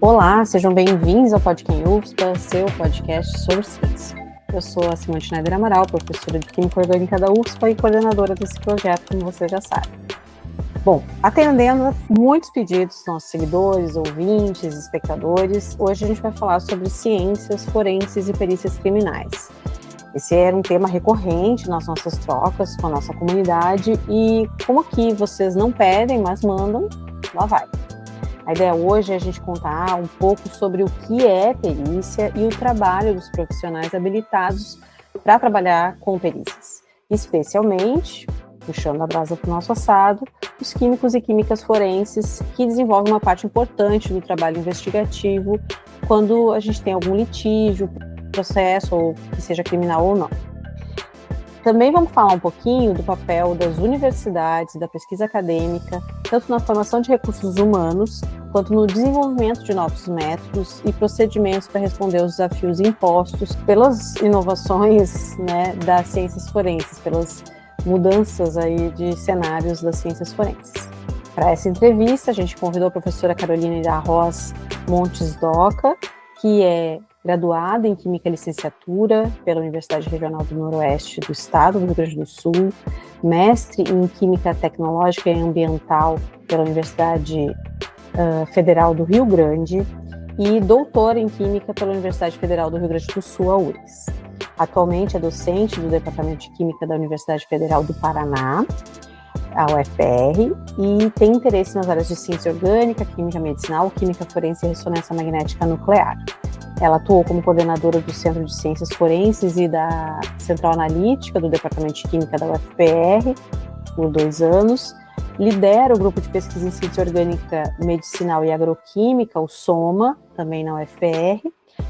Olá, sejam bem-vindos ao Podcast UFSPA, seu podcast sobre ciência. Eu sou a Simone Schneider Amaral, professora de Química Orgânica da UFSPA e coordenadora desse projeto, como você já sabe. Bom, atendendo a muitos pedidos dos nossos seguidores, ouvintes, espectadores, hoje a gente vai falar sobre ciências forenses e perícias criminais. Esse era um tema recorrente nas nossas trocas com a nossa comunidade e como aqui vocês não pedem, mas mandam, lá vai. A ideia hoje é a gente contar um pouco sobre o que é perícia e o trabalho dos profissionais habilitados para trabalhar com perícias, especialmente, puxando a brasa para o nosso assado, os químicos e químicas forenses que desenvolvem uma parte importante do trabalho investigativo quando a gente tem algum litígio, processo, ou que seja criminal ou não. Também vamos falar um pouquinho do papel das universidades, da pesquisa acadêmica, tanto na formação de recursos humanos, quanto no desenvolvimento de novos métodos e procedimentos para responder aos desafios impostos pelas inovações, das ciências forenses, pelas mudanças aí de cenários das ciências forenses. Para essa entrevista, a gente convidou a professora Caroline da Roz Montes Doca, que é graduada em Química Licenciatura pela Universidade Regional do Noroeste do Estado do Rio Grande do Sul, mestre em Química Tecnológica e Ambiental pela Universidade Federal do Rio Grande e doutora em Química pela Universidade Federal do Rio Grande do Sul, a URGS. Atualmente é docente do Departamento de Química da Universidade Federal do Paraná, a UFPR, e tem interesse nas áreas de ciência orgânica, química medicinal, química forense e ressonância magnética nuclear. Ela atuou como coordenadora do Centro de Ciências Forenses e da Central Analítica do Departamento de Química da UFPR por 2 anos, lidera o Grupo de Pesquisa em Ciência Orgânica, Medicinal e Agroquímica, o SOMA, também na UFPR,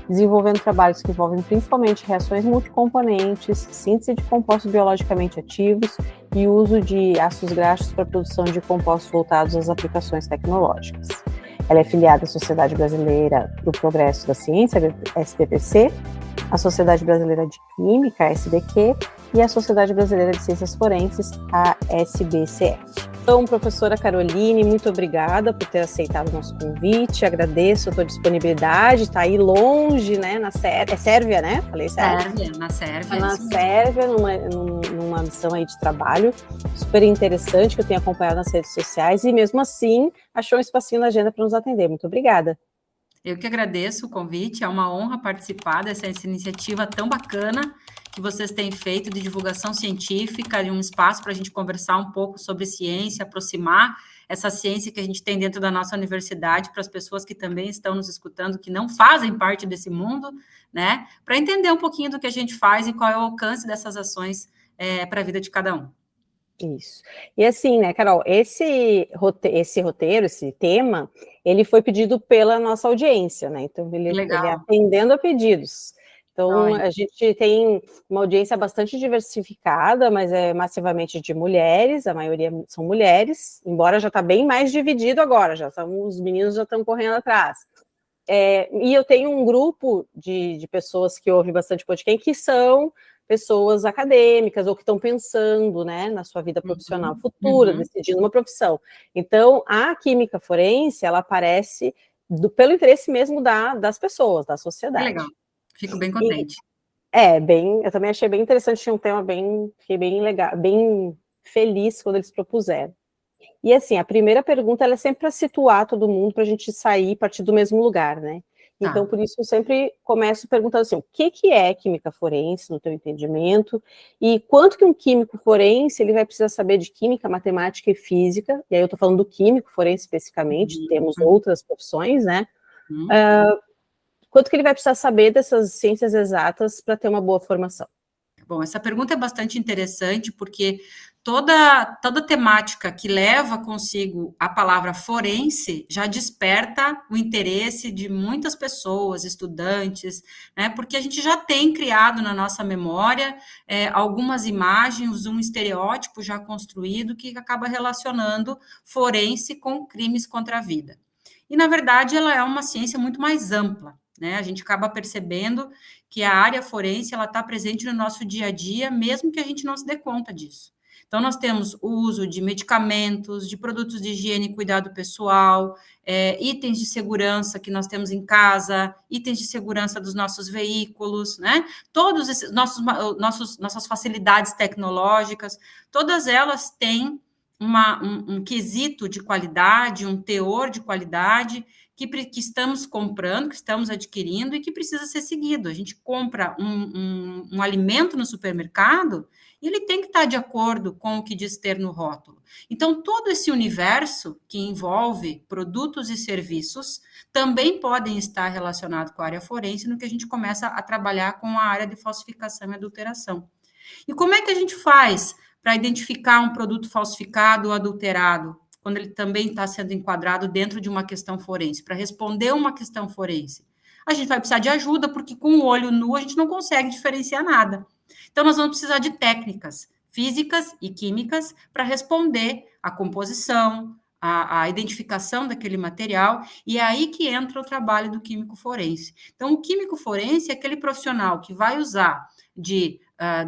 desenvolvendo trabalhos que envolvem principalmente reações multicomponentes, síntese de compostos biologicamente ativos e uso de ácidos graxos para a produção de compostos voltados às aplicações tecnológicas. Ela é filiada à Sociedade Brasileira do Progresso da Ciência, SBPC, à Sociedade Brasileira de Química, SBQ, e à Sociedade Brasileira de Ciências Forenses, a SBCF. Então, professora Caroline, muito obrigada por ter aceitado o nosso convite, agradeço a tua disponibilidade, está aí longe, na Sérvia, é Sérvia, né? Falei Sérvia? Na Sérvia. Na Sérvia, numa missão aí de trabalho, super interessante, que eu tenho acompanhado nas redes sociais, e mesmo assim, achou um espacinho na agenda para nos atender. Muito obrigada. Eu que agradeço o convite, é uma honra participar dessa iniciativa tão bacana que vocês têm feito de divulgação científica, e um espaço para a gente conversar um pouco sobre ciência, aproximar essa ciência que a gente tem dentro da nossa universidade para as pessoas que também estão nos escutando, que não fazem parte desse mundo, para entender um pouquinho do que a gente faz e qual é o alcance dessas ações para a vida de cada um. Isso. E assim, Carol, esse roteiro, esse tema, ele foi pedido pela nossa audiência, Então, ele é atendendo a pedidos. Então, a gente tem uma audiência bastante diversificada, mas é massivamente de mulheres, a maioria são mulheres, embora já está bem mais dividido agora, os meninos já estão correndo atrás. E eu tenho um grupo de pessoas que ouvem bastante podcast, que são pessoas acadêmicas ou que estão pensando, na sua vida profissional futura, decidindo uma profissão. Então, a química forense, ela aparece pelo interesse mesmo das pessoas, da sociedade. Que legal, fico bem contente. Eu também achei bem interessante, tinha um tema fiquei bem legal, bem feliz quando eles propuseram. E assim, a primeira pergunta, ela é sempre para situar todo mundo, para a gente sair, partir do mesmo lugar, Então, por isso, eu sempre começo perguntando assim, o que é química forense, no teu entendimento, e quanto que um químico forense, ele vai precisar saber de química, matemática e física, e aí eu estou falando do químico forense especificamente, temos outras profissões, quanto que ele vai precisar saber dessas ciências exatas para ter uma boa formação? Bom, essa pergunta é bastante interessante, porque toda temática que leva consigo a palavra forense já desperta o interesse de muitas pessoas, estudantes, porque a gente já tem criado na nossa memória algumas imagens, um estereótipo já construído que acaba relacionando forense com crimes contra a vida. E, na verdade, ela é uma ciência muito mais ampla. A gente acaba percebendo que a área forense está presente no nosso dia a dia, mesmo que a gente não se dê conta disso. Então, nós temos o uso de medicamentos, de produtos de higiene e cuidado pessoal, itens de segurança que nós temos em casa, itens de segurança dos nossos veículos, né? Todos esses nossas facilidades tecnológicas, todas elas têm um quesito de qualidade, um teor de qualidade que estamos comprando, que estamos adquirindo e que precisa ser seguido. A gente compra um alimento no supermercado e ele tem que estar de acordo com o que diz ter no rótulo. Então, todo esse universo que envolve produtos e serviços também podem estar relacionados com a área forense no que a gente começa a trabalhar com a área de falsificação e adulteração. E como é que a gente faz para identificar um produto falsificado ou adulterado, quando ele também está sendo enquadrado dentro de uma questão forense, para responder uma questão forense? A gente vai precisar de ajuda, porque com o olho nu a gente não consegue diferenciar nada. Então, nós vamos precisar de técnicas físicas e químicas para responder à composição, à identificação daquele material, e é aí que entra o trabalho do químico forense. Então, o químico forense é aquele profissional que vai usar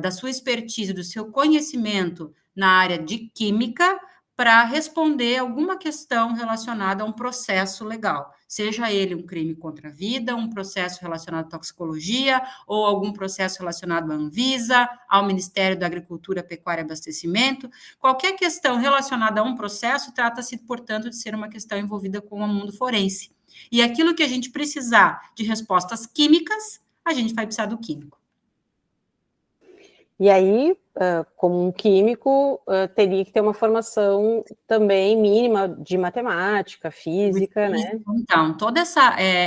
da sua expertise, do seu conhecimento na área de química para responder alguma questão relacionada a um processo legal, seja ele um crime contra a vida, um processo relacionado à toxicologia, ou algum processo relacionado à Anvisa, ao Ministério da Agricultura, Pecuária e Abastecimento. Qualquer questão relacionada a um processo trata-se, portanto, de ser uma questão envolvida com o mundo forense. E aquilo que a gente precisar de respostas químicas, a gente vai precisar do químico. E aí, como um químico, teria que ter uma formação também mínima de matemática, física, né? Então,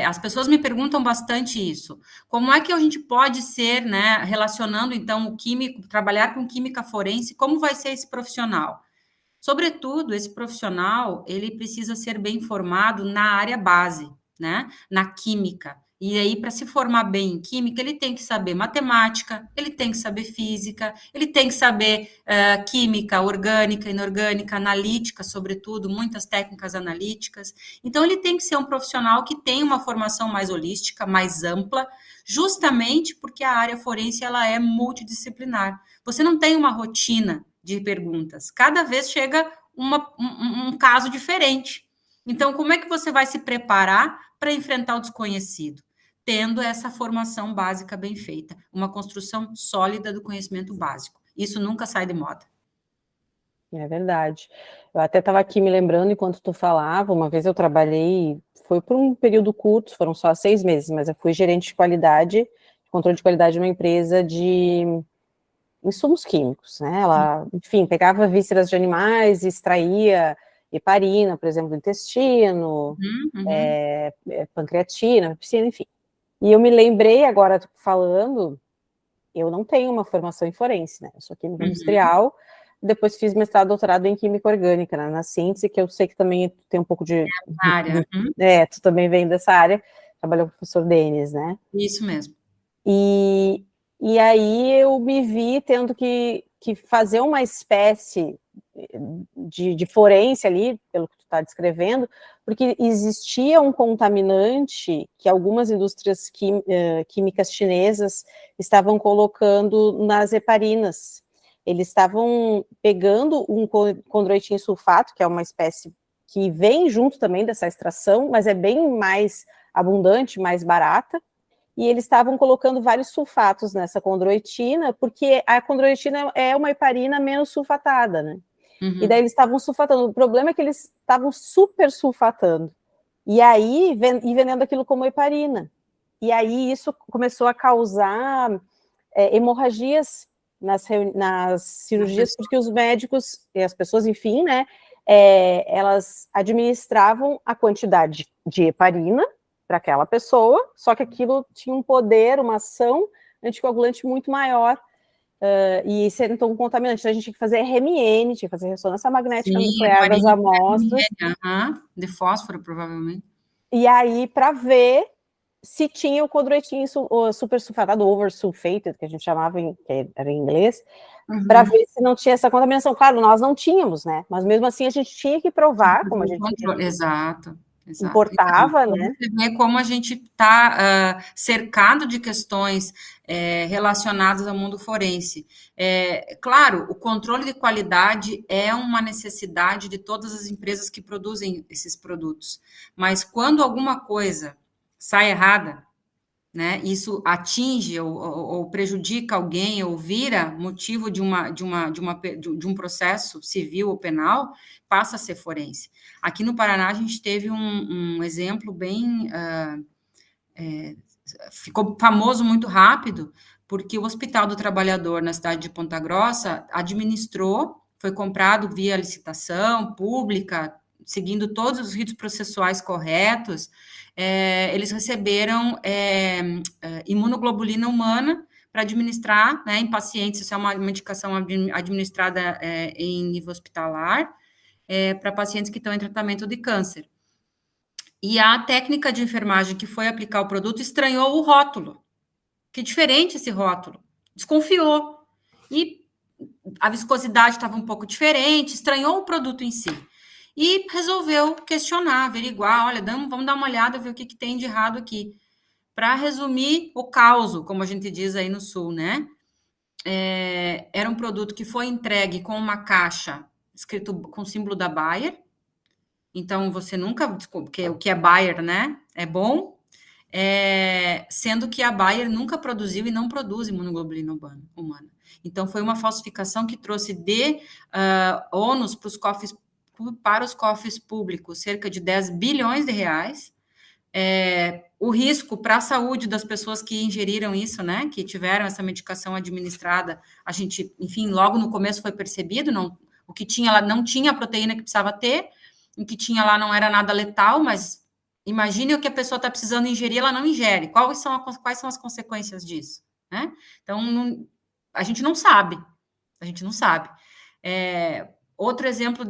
as pessoas me perguntam bastante isso. Como é que a gente pode ser, né, relacionando, então, o químico, trabalhar com química forense, como vai ser esse profissional? Sobretudo, esse profissional, ele precisa ser bem formado na área base, né, na química. E aí, para se formar bem em química, ele tem que saber matemática, ele tem que saber física, ele tem que saber química orgânica, inorgânica, analítica, sobretudo, muitas técnicas analíticas. Então, ele tem que ser um profissional que tem uma formação mais holística, mais ampla, justamente porque a área forense ela é multidisciplinar. Você não tem uma rotina de perguntas. Cada vez chega um caso diferente. Então, como é que você vai se preparar para enfrentar o desconhecido? Tendo essa formação básica bem feita, uma construção sólida do conhecimento básico. Isso nunca sai de moda. É verdade. Eu até estava aqui me lembrando, enquanto tu falava, uma vez eu trabalhei, foi por um período curto, foram só 6 meses, mas eu fui gerente de qualidade, controle de qualidade numa empresa de insumos químicos, né? Ela, enfim, pegava vísceras de animais e extraía heparina, por exemplo, do intestino, pancreatina, piscina, enfim. E eu me lembrei agora, falando, eu não tenho uma formação em forense, né? Eu sou química industrial, depois fiz mestrado, doutorado em química orgânica, né, na síntese, que eu sei que também tem um pouco de... área. Tu também vem dessa área, trabalhou com o professor Denis, né? Isso mesmo. E aí eu me vi tendo que fazer uma espécie de forense ali, pelo que tu está descrevendo, porque existia um contaminante que algumas indústrias químicas chinesas estavam colocando nas heparinas. Eles estavam pegando um condroitin sulfato, que é uma espécie que vem junto também dessa extração, mas é bem mais abundante, mais barata, e eles estavam colocando vários sulfatos nessa condroitina, porque a condroitina é uma heparina menos sulfatada, né? E daí eles estavam sulfatando. O problema é que eles estavam super sulfatando. E aí, e vendendo aquilo como heparina. E aí isso começou a causar hemorragias nas cirurgias, porque os médicos e as pessoas, enfim, né, elas administravam a quantidade de heparina para aquela pessoa, só que aquilo tinha um poder, uma ação anticoagulante muito maior, e sendo então contaminante. Então a gente tinha que fazer RMN, tinha que fazer ressonância magnética nuclear das amostras. De fósforo, provavelmente. E aí, para ver se tinha o condroitin supersulfatado, oversulfated, que a gente chamava, que era em inglês, para ver se não tinha essa contaminação. Claro, nós não tínhamos, né? Mas mesmo assim a gente tinha que provar, como a gente... Exato. exato. importava, Então, né? você vê como a gente está cercado de questões relacionadas ao mundo forense. Claro, o controle de qualidade é uma necessidade de todas as empresas que produzem esses produtos, mas quando alguma coisa sai errada, né, isso atinge ou prejudica alguém ou vira motivo de um processo civil ou penal, passa a ser forense. Aqui no Paraná, a gente teve um exemplo bem... ficou famoso muito rápido, porque o Hospital do Trabalhador, na cidade de Ponta Grossa, administrou, foi comprado via licitação pública, seguindo todos os ritos processuais corretos, eles receberam imunoglobulina humana para administrar, né, em pacientes, isso é uma medicação administrada em nível hospitalar, para pacientes que estão em tratamento de câncer. E a técnica de enfermagem que foi aplicar o produto estranhou o rótulo. Que diferente esse rótulo. Desconfiou. E a viscosidade estava um pouco diferente, estranhou o produto em si. E resolveu questionar, averiguar, olha, vamos dar uma olhada, ver o que tem de errado aqui. Para resumir o caos, como a gente diz aí no Sul, né? Era um produto que foi entregue com uma caixa escrito com o símbolo da Bayer. Então, você nunca... Porque o que é Bayer, né? É bom. Sendo que a Bayer nunca produziu e não produz imunoglobulina humana. Então, foi uma falsificação que trouxe ônus para os cofres públicos, cerca de 10 bilhões de reais. O risco para a saúde das pessoas que ingeriram isso, né, que tiveram essa medicação administrada, a gente, enfim, logo no começo foi percebido, o que tinha lá não tinha a proteína que precisava ter, o que tinha lá não era nada letal, mas imagine o que a pessoa está precisando ingerir, ela não ingere. Quais são as consequências disso? Né? Então, a gente não sabe. A gente não sabe. Outro exemplo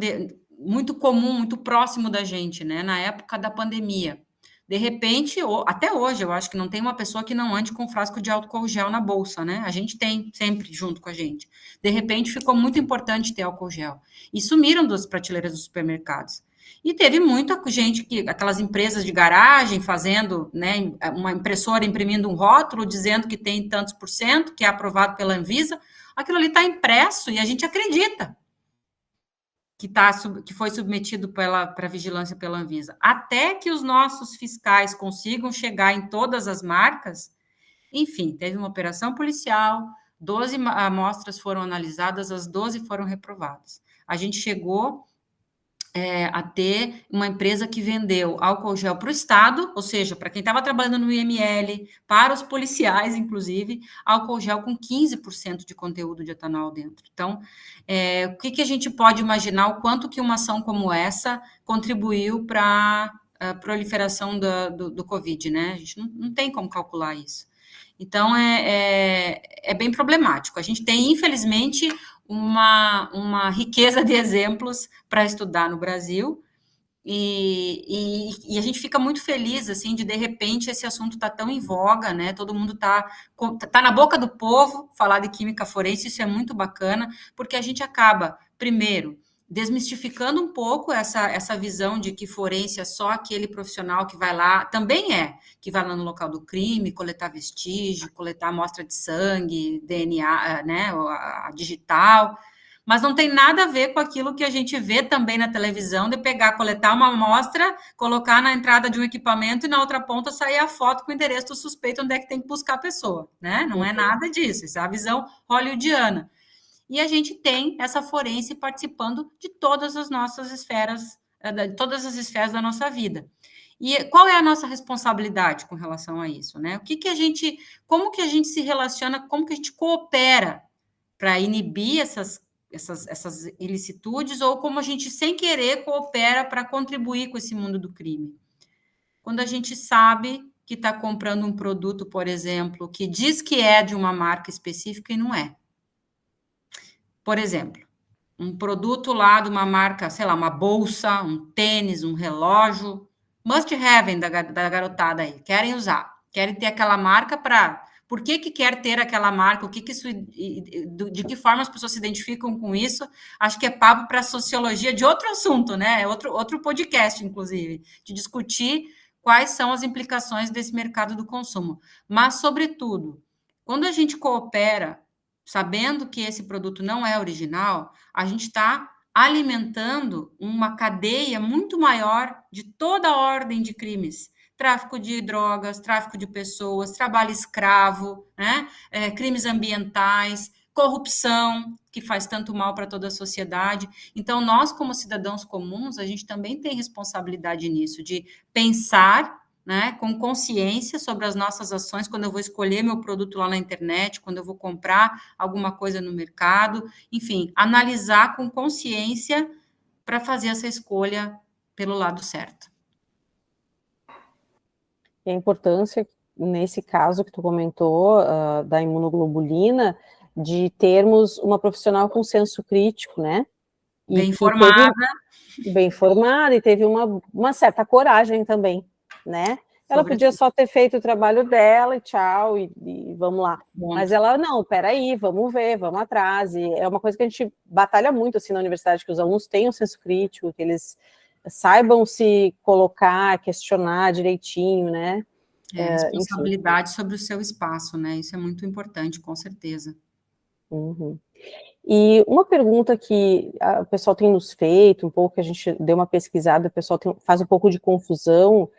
muito comum, muito próximo da gente, né? Na época da pandemia. De repente, até hoje, eu acho que não tem uma pessoa que não ande com um frasco de álcool gel na bolsa, né? A gente tem sempre junto com a gente. De repente, ficou muito importante ter álcool gel. E sumiram das prateleiras dos supermercados. E teve muita gente, aquelas empresas de garagem fazendo, né, uma impressora imprimindo um rótulo dizendo que tem tantos por cento, que é aprovado pela Anvisa, aquilo ali está impresso e a gente acredita que foi submetido para vigilância pela Anvisa. Até que os nossos fiscais consigam chegar em todas as marcas, enfim, teve uma operação policial, 12 amostras foram analisadas, as 12 foram reprovadas. A gente chegou a ter uma empresa que vendeu álcool gel para o Estado, ou seja, para quem estava trabalhando no IML, para os policiais, inclusive, álcool gel com 15% de conteúdo de etanol dentro. Então, o que a gente pode imaginar, o quanto que uma ação como essa contribuiu para a proliferação do Covid, né? A gente não tem como calcular isso. Então, é bem problemático. A gente tem, infelizmente, uma riqueza de exemplos para estudar no Brasil, e a gente fica muito feliz, assim, de repente, esse assunto está tão em voga, né? Todo mundo tá na boca do povo falar de química forense, isso é muito bacana, porque a gente acaba, primeiro, desmistificando um pouco essa visão de que forense é só aquele profissional que vai lá, também que vai lá no local do crime, coletar vestígio, coletar amostra de sangue, DNA, né, a digital, mas não tem nada a ver com aquilo que a gente vê também na televisão, de coletar uma amostra, colocar na entrada de um equipamento e na outra ponta sair a foto com o endereço do suspeito, onde é que tem que buscar a pessoa, né? Não é nada disso, isso é a visão hollywoodiana. E a gente tem essa forense participando de todas as nossas esferas, de todas as esferas da nossa vida. E qual é a nossa responsabilidade com relação a isso, né? Como que a gente se relaciona, como que a gente coopera para inibir essas ilicitudes, ou como a gente, sem querer, coopera para contribuir com esse mundo do crime? Quando a gente sabe que está comprando um produto, por exemplo, que diz que é de uma marca específica e não é. Por exemplo, um produto lá de uma marca, sei lá, uma bolsa, um tênis, um relógio, must have da garotada aí, querem usar, querem ter aquela marca para por que quer ter aquela marca, o que isso, de que forma as pessoas se identificam com isso, acho que é papo para sociologia de outro assunto, né? É outro podcast, inclusive, de discutir quais são as implicações desse mercado do consumo. Mas, sobretudo, quando a gente coopera, sabendo que esse produto não é original, a gente está alimentando uma cadeia muito maior de toda a ordem de crimes. Tráfico de drogas, tráfico de pessoas, trabalho escravo, né? Crimes ambientais, corrupção, que faz tanto mal para toda a sociedade. Então, nós, como cidadãos comuns, a gente também tem responsabilidade nisso, de pensar, né, com consciência sobre as nossas ações, quando eu vou escolher meu produto lá na internet, quando eu vou comprar alguma coisa no mercado, enfim, analisar com consciência para fazer essa escolha pelo lado certo. E a importância, nesse caso que tu comentou, da imunoglobulina, de termos uma profissional com senso crítico, né? E Bem que informada. bem formada e teve uma certa coragem também, né? Ela podia só ter feito o trabalho dela e tchau, e vamos lá. Bom. Mas ela, não, peraí, vamos ver, vamos atrás. E é uma coisa que a gente batalha muito assim na universidade, que os alunos tenham senso crítico, que eles saibam se colocar, questionar direitinho, né? Responsabilidade sobre o seu espaço, né? Isso é muito importante, com certeza. Uhum. E uma pergunta que o pessoal tem nos feito, um pouco que a gente deu uma pesquisada, o pessoal faz um pouco de confusão,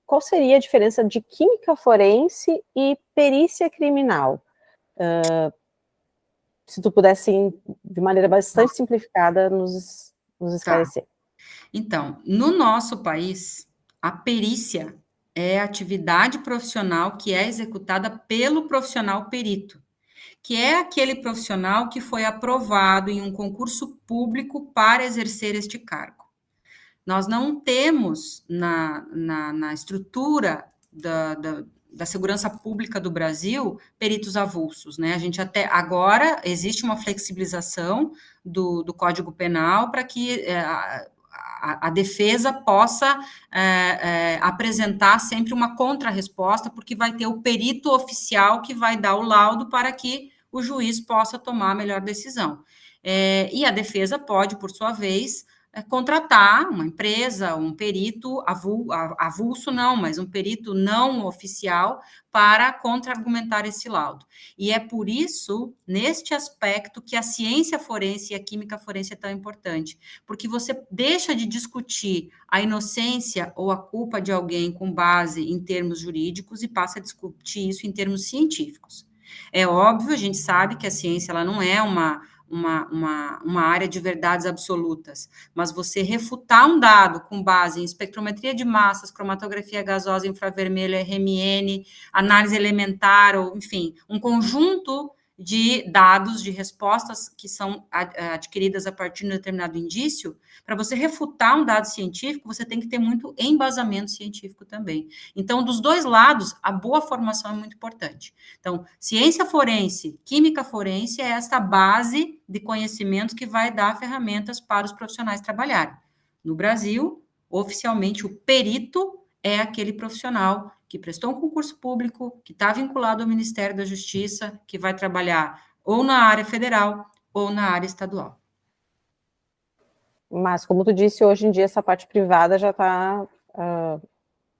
qual seria a diferença de química forense e perícia criminal? Se tu pudesse, de maneira bastante simplificada, nos esclarecer. Tá. Então, no nosso país, a perícia é a atividade profissional que é executada pelo profissional perito, que é aquele profissional que foi aprovado em um concurso público para exercer este cargo. Nós não temos na estrutura da segurança pública do Brasil peritos avulsos, né? A gente até agora existe uma flexibilização do Código Penal para que a defesa possa apresentar sempre uma contrarresposta, porque vai ter o perito oficial que vai dar o laudo para que o juiz possa tomar a melhor decisão. E a defesa pode, por sua vez, contratar uma empresa, um perito avulso não, mas um perito não oficial para contra-argumentar esse laudo. E é por isso, neste aspecto, que a ciência forense e a química forense é tão importante, porque você deixa de discutir a inocência ou a culpa de alguém com base em termos jurídicos e passa a discutir isso em termos científicos. É óbvio, a gente sabe que a ciência ela não é uma área de verdades absolutas, mas você refutar um dado com base em espectrometria de massas, cromatografia gasosa, infravermelho, RMN, análise elementar, ou enfim, um conjunto de dados, de respostas que são adquiridas a partir de um determinado indício, para você refutar um dado científico, você tem que ter muito embasamento científico também. Então, dos dois lados, a boa formação é muito importante. Então, ciência forense, química forense é esta base de conhecimento que vai dar ferramentas para os profissionais trabalharem. No Brasil, oficialmente, o perito é aquele profissional que prestou um concurso público, que está vinculado ao Ministério da Justiça, que vai trabalhar ou na área federal ou na área estadual. Mas, como tu disse, hoje em dia essa parte privada já está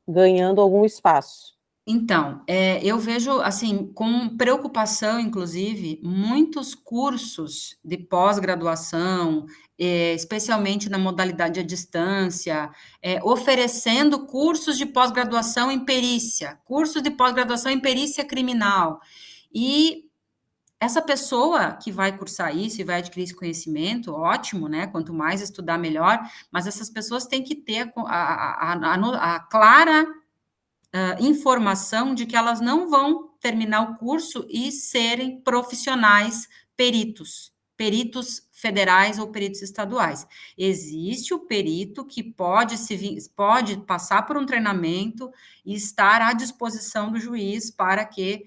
ganhando algum espaço. Então, eu vejo, assim, com preocupação, inclusive, muitos cursos de pós-graduação, especialmente na modalidade à distância, oferecendo cursos de pós-graduação em perícia, cursos de pós-graduação em perícia criminal. E essa pessoa que vai cursar isso e vai adquirir esse conhecimento, ótimo, né? Quanto mais estudar, melhor, mas essas pessoas têm que ter a clara informação de que elas não vão terminar o curso e serem profissionais peritos federais ou peritos estaduais. Existe o perito que pode passar por um treinamento e estar à disposição do juiz para que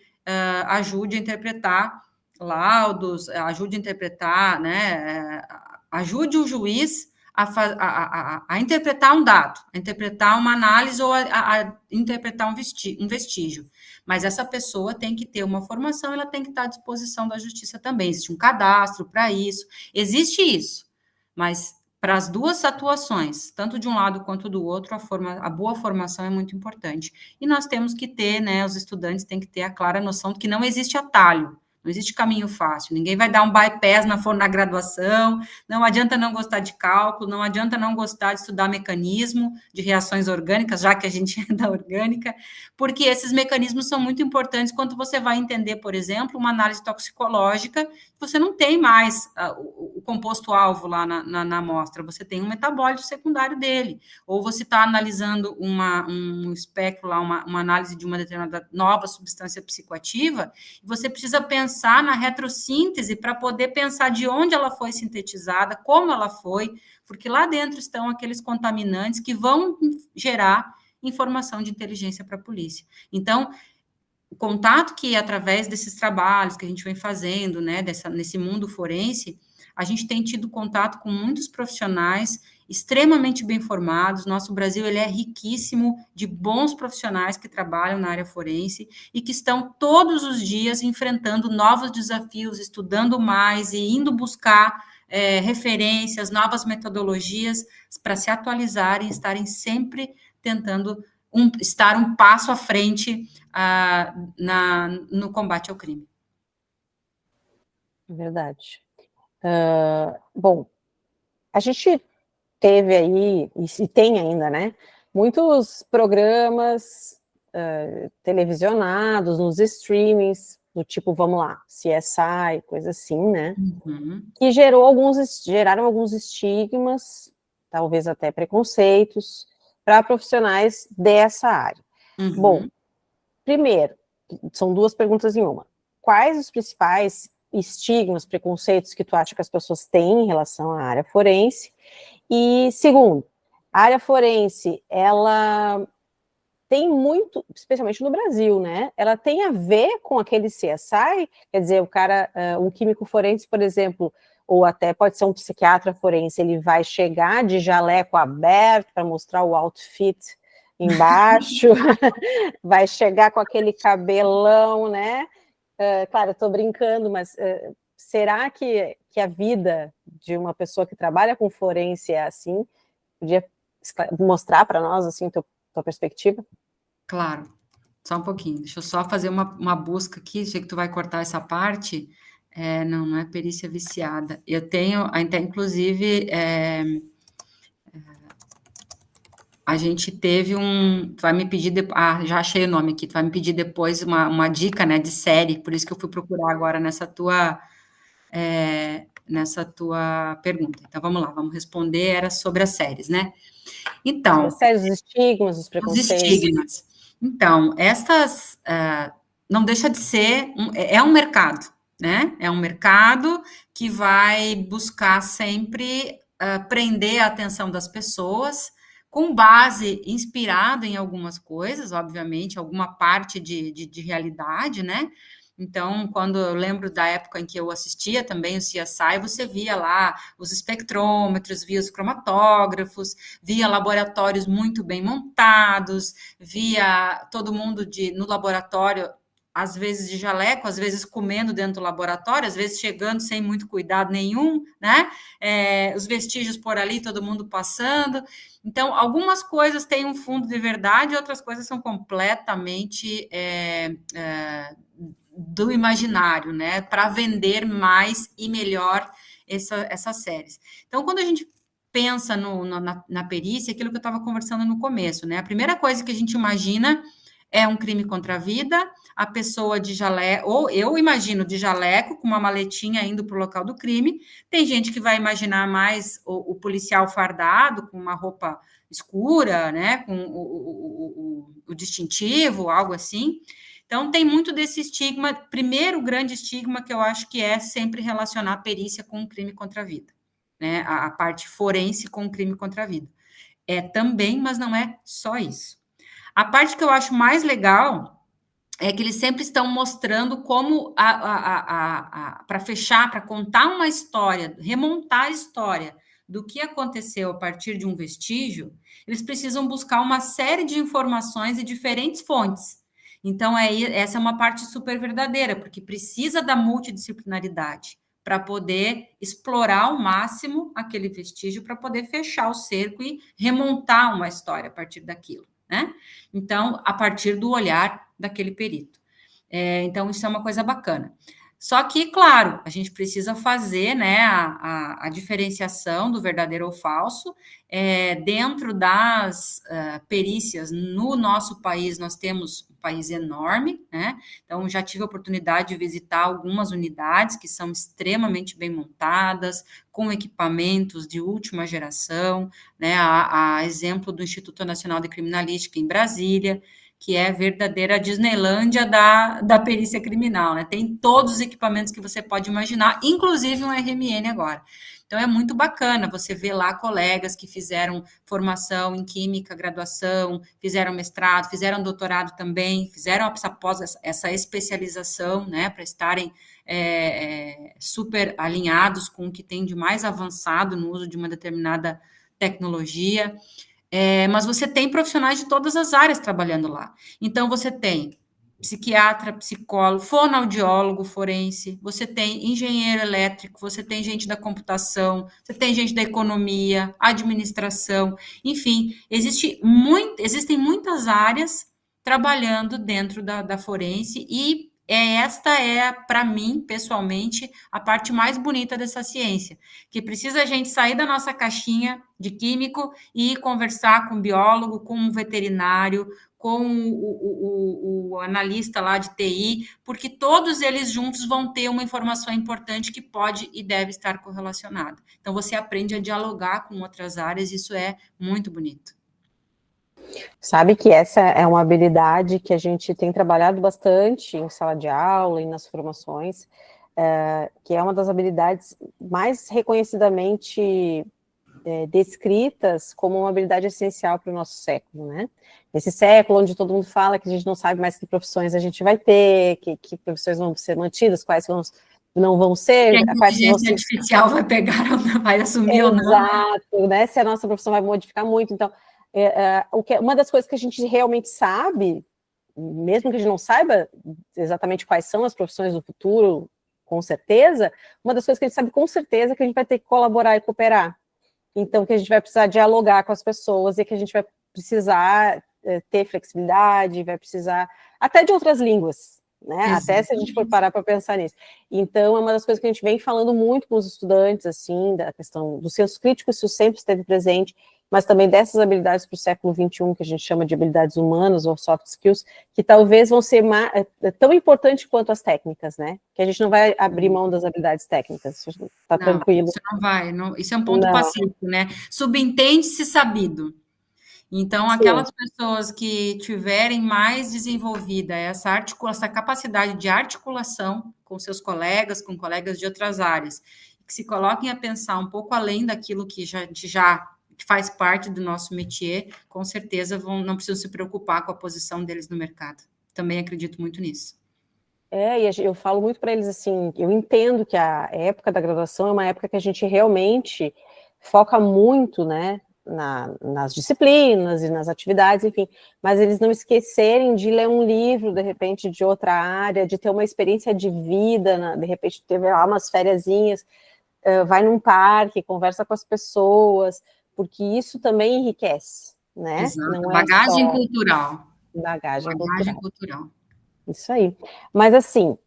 ajude a interpretar laudos, ajude a interpretar, né, ajude o juiz a interpretar um dado, a interpretar uma análise ou a interpretar um vestígio. Mas essa pessoa tem que ter uma formação, ela tem que estar à disposição da justiça também. Existe um cadastro para isso, existe isso. Mas para as duas atuações, tanto de um lado quanto do outro, a boa formação é muito importante. E nós temos que ter, né, os estudantes têm que ter a clara noção de que não existe atalho. Não existe caminho fácil, ninguém vai dar um bypass na graduação, não adianta não gostar de cálculo, não adianta não gostar de estudar mecanismo de reações orgânicas, já que a gente é da orgânica, porque esses mecanismos são muito importantes quando você vai entender, por exemplo, uma análise toxicológica, você não tem mais o composto-alvo lá na amostra, você tem um metabólito secundário dele, ou você está analisando um espectro lá, uma análise de uma determinada nova substância psicoativa, e você precisa pensar na retrossíntese para poder pensar de onde ela foi sintetizada, como ela foi, porque lá dentro estão aqueles contaminantes que vão gerar informação de inteligência para a polícia. Então, o contato que, através desses trabalhos que a gente vem fazendo, né, nesse mundo forense, a gente tem tido contato com muitos profissionais extremamente bem formados. Nosso Brasil, ele é riquíssimo de bons profissionais que trabalham na área forense e que estão todos os dias enfrentando novos desafios, estudando mais e indo buscar referências, novas metodologias para se atualizarem e estarem sempre tentando estar um passo à frente no combate ao crime. Verdade. Bom, a gente teve aí, e tem ainda, né, muitos programas televisionados, nos streamings, do tipo, vamos lá, CSI, coisa assim, né, que geraram alguns estigmas, talvez até preconceitos, para profissionais dessa área. Bom, primeiro, são duas perguntas em uma. Quais os principais estigmas, preconceitos que tu acha que as pessoas têm em relação à área forense? E, segundo, a área forense, ela tem muito, especialmente no Brasil, né? Ela tem a ver com aquele CSI, quer dizer, o cara, um químico forense, por exemplo, ou até pode ser um psiquiatra forense, ele vai chegar de jaleco aberto para mostrar o outfit embaixo, vai chegar com aquele cabelão, né? Claro, eu estou brincando, mas será que a vida de uma pessoa que trabalha com forense é assim? Podia mostrar para nós, assim, tua perspectiva? Claro, só um pouquinho, deixa eu só fazer uma busca aqui, sei que tu vai cortar essa parte, não é perícia viciada, eu tenho, até inclusive, a gente teve tu vai me pedir, já achei o nome aqui, tu vai me pedir depois uma dica, né, de série, por isso que eu fui procurar agora nessa tua pergunta. Então, vamos lá, vamos responder, era sobre as séries, né? Então... As séries, os estigmas, os preconceitos. Os estigmas. Então, não deixa de ser, é um mercado, né? É um mercado que vai buscar sempre prender a atenção das pessoas, com base inspirado em algumas coisas, obviamente, alguma parte de realidade, né? Então, quando eu lembro da época em que eu assistia também o CSI, você via lá os espectrômetros, via os cromatógrafos, via laboratórios muito bem montados, via todo mundo no laboratório, às vezes de jaleco, às vezes comendo dentro do laboratório, às vezes chegando sem muito cuidado nenhum, né? Os vestígios por ali, todo mundo passando. Então, algumas coisas têm um fundo de verdade, outras coisas são completamente do imaginário, né, para vender mais e melhor essas séries. Então, quando a gente pensa na perícia, aquilo que eu estava conversando no começo, né, a primeira coisa que a gente imagina é um crime contra a vida, a pessoa de jaleco, ou eu imagino de jaleco, com uma maletinha indo para o local do crime, tem gente que vai imaginar mais o policial fardado, com uma roupa escura, né, com o distintivo, algo assim. Então, tem muito desse estigma, primeiro grande estigma que eu acho que é sempre relacionar a perícia com o crime contra a vida, né? A parte forense com o crime contra a vida. É também, mas não é só isso. A parte que eu acho mais legal é que eles sempre estão mostrando como, para fechar, para contar uma história, remontar a história do que aconteceu a partir de um vestígio, eles precisam buscar uma série de informações e diferentes fontes. Então, essa é uma parte super verdadeira, porque precisa da multidisciplinaridade para poder explorar ao máximo aquele vestígio, para poder fechar o cerco e remontar uma história a partir daquilo, né? Então, a partir do olhar daquele perito. Então, isso é uma coisa bacana. Só que, claro, a gente precisa fazer, né, a diferenciação do verdadeiro ou falso. Dentro das perícias, no nosso país, nós temos um país enorme, né? Então, já tive a oportunidade de visitar algumas unidades que são extremamente bem montadas, com equipamentos de última geração, né? A exemplo do Instituto Nacional de Criminalística em Brasília, que é a verdadeira Disneylândia da perícia criminal, né? Tem todos os equipamentos que você pode imaginar, inclusive um RMN agora. Então, é muito bacana você ver lá colegas que fizeram formação em química, graduação, fizeram mestrado, fizeram doutorado também, fizeram essa especialização, né, para estarem super alinhados com o que tem de mais avançado no uso de uma determinada tecnologia. Mas você tem profissionais de todas as áreas trabalhando lá. Então, você tem psiquiatra, psicólogo, fonoaudiólogo forense, você tem engenheiro elétrico, você tem gente da computação, você tem gente da economia, administração, enfim, existem muitas áreas trabalhando dentro da forense e esta é, para mim, pessoalmente, a parte mais bonita dessa ciência, que precisa a gente sair da nossa caixinha de químico e conversar com o biólogo, com o veterinário, com o analista lá de TI, porque todos eles juntos vão ter uma informação importante que pode e deve estar correlacionada. Então, você aprende a dialogar com outras áreas, e isso é muito bonito. Sabe que essa é uma habilidade que a gente tem trabalhado bastante em sala de aula e nas formações, que é uma das habilidades mais reconhecidamente descritas como uma habilidade essencial para o nosso século, né? Nesse século onde todo mundo fala que a gente não sabe mais que profissões a gente vai ter, que profissões vão ser mantidas, quais não vão ser. Que a inteligência artificial vai pegar, vai assumir ou não. Exato, né? Se a nossa profissão vai modificar muito. Então, uma das coisas que a gente realmente sabe, mesmo que a gente não saiba exatamente quais são as profissões do futuro, com certeza, uma das coisas que a gente sabe com certeza é que a gente vai ter que colaborar e cooperar. Então, que a gente vai precisar dialogar com as pessoas e que a gente vai precisar ter flexibilidade, vai precisar até de outras línguas, né? Exatamente. Até se a gente for parar para pensar nisso. Então, é uma das coisas que a gente vem falando muito com os estudantes, assim, da questão do senso crítico, isso sempre esteve presente, mas também dessas habilidades para o século XXI, que a gente chama de habilidades humanas ou soft skills, que talvez vão ser tão importantes quanto as técnicas, né? Que a gente não vai abrir mão das habilidades técnicas, está tranquilo. Isso não vai, isso é um ponto pacífico, né? Subentende-se sabido. Então, sim, aquelas pessoas que tiverem mais desenvolvida essa capacidade de articulação com seus colegas, com colegas de outras áreas, que se coloquem a pensar um pouco além daquilo que já faz parte do nosso métier, com certeza não precisam se preocupar com a posição deles no mercado. Também acredito muito nisso. E eu falo muito para eles assim, eu entendo que a época da graduação é uma época que a gente realmente foca muito, né, nas disciplinas e nas atividades, enfim, mas eles não esquecerem de ler um livro, de repente, de outra área, de ter uma experiência de vida, de repente, ter lá umas fériasinhas, vai num parque, conversa com as pessoas, porque isso também enriquece, né? Exato. Não bagagem cultural. Bagagem cultural. Isso aí. Mas assim,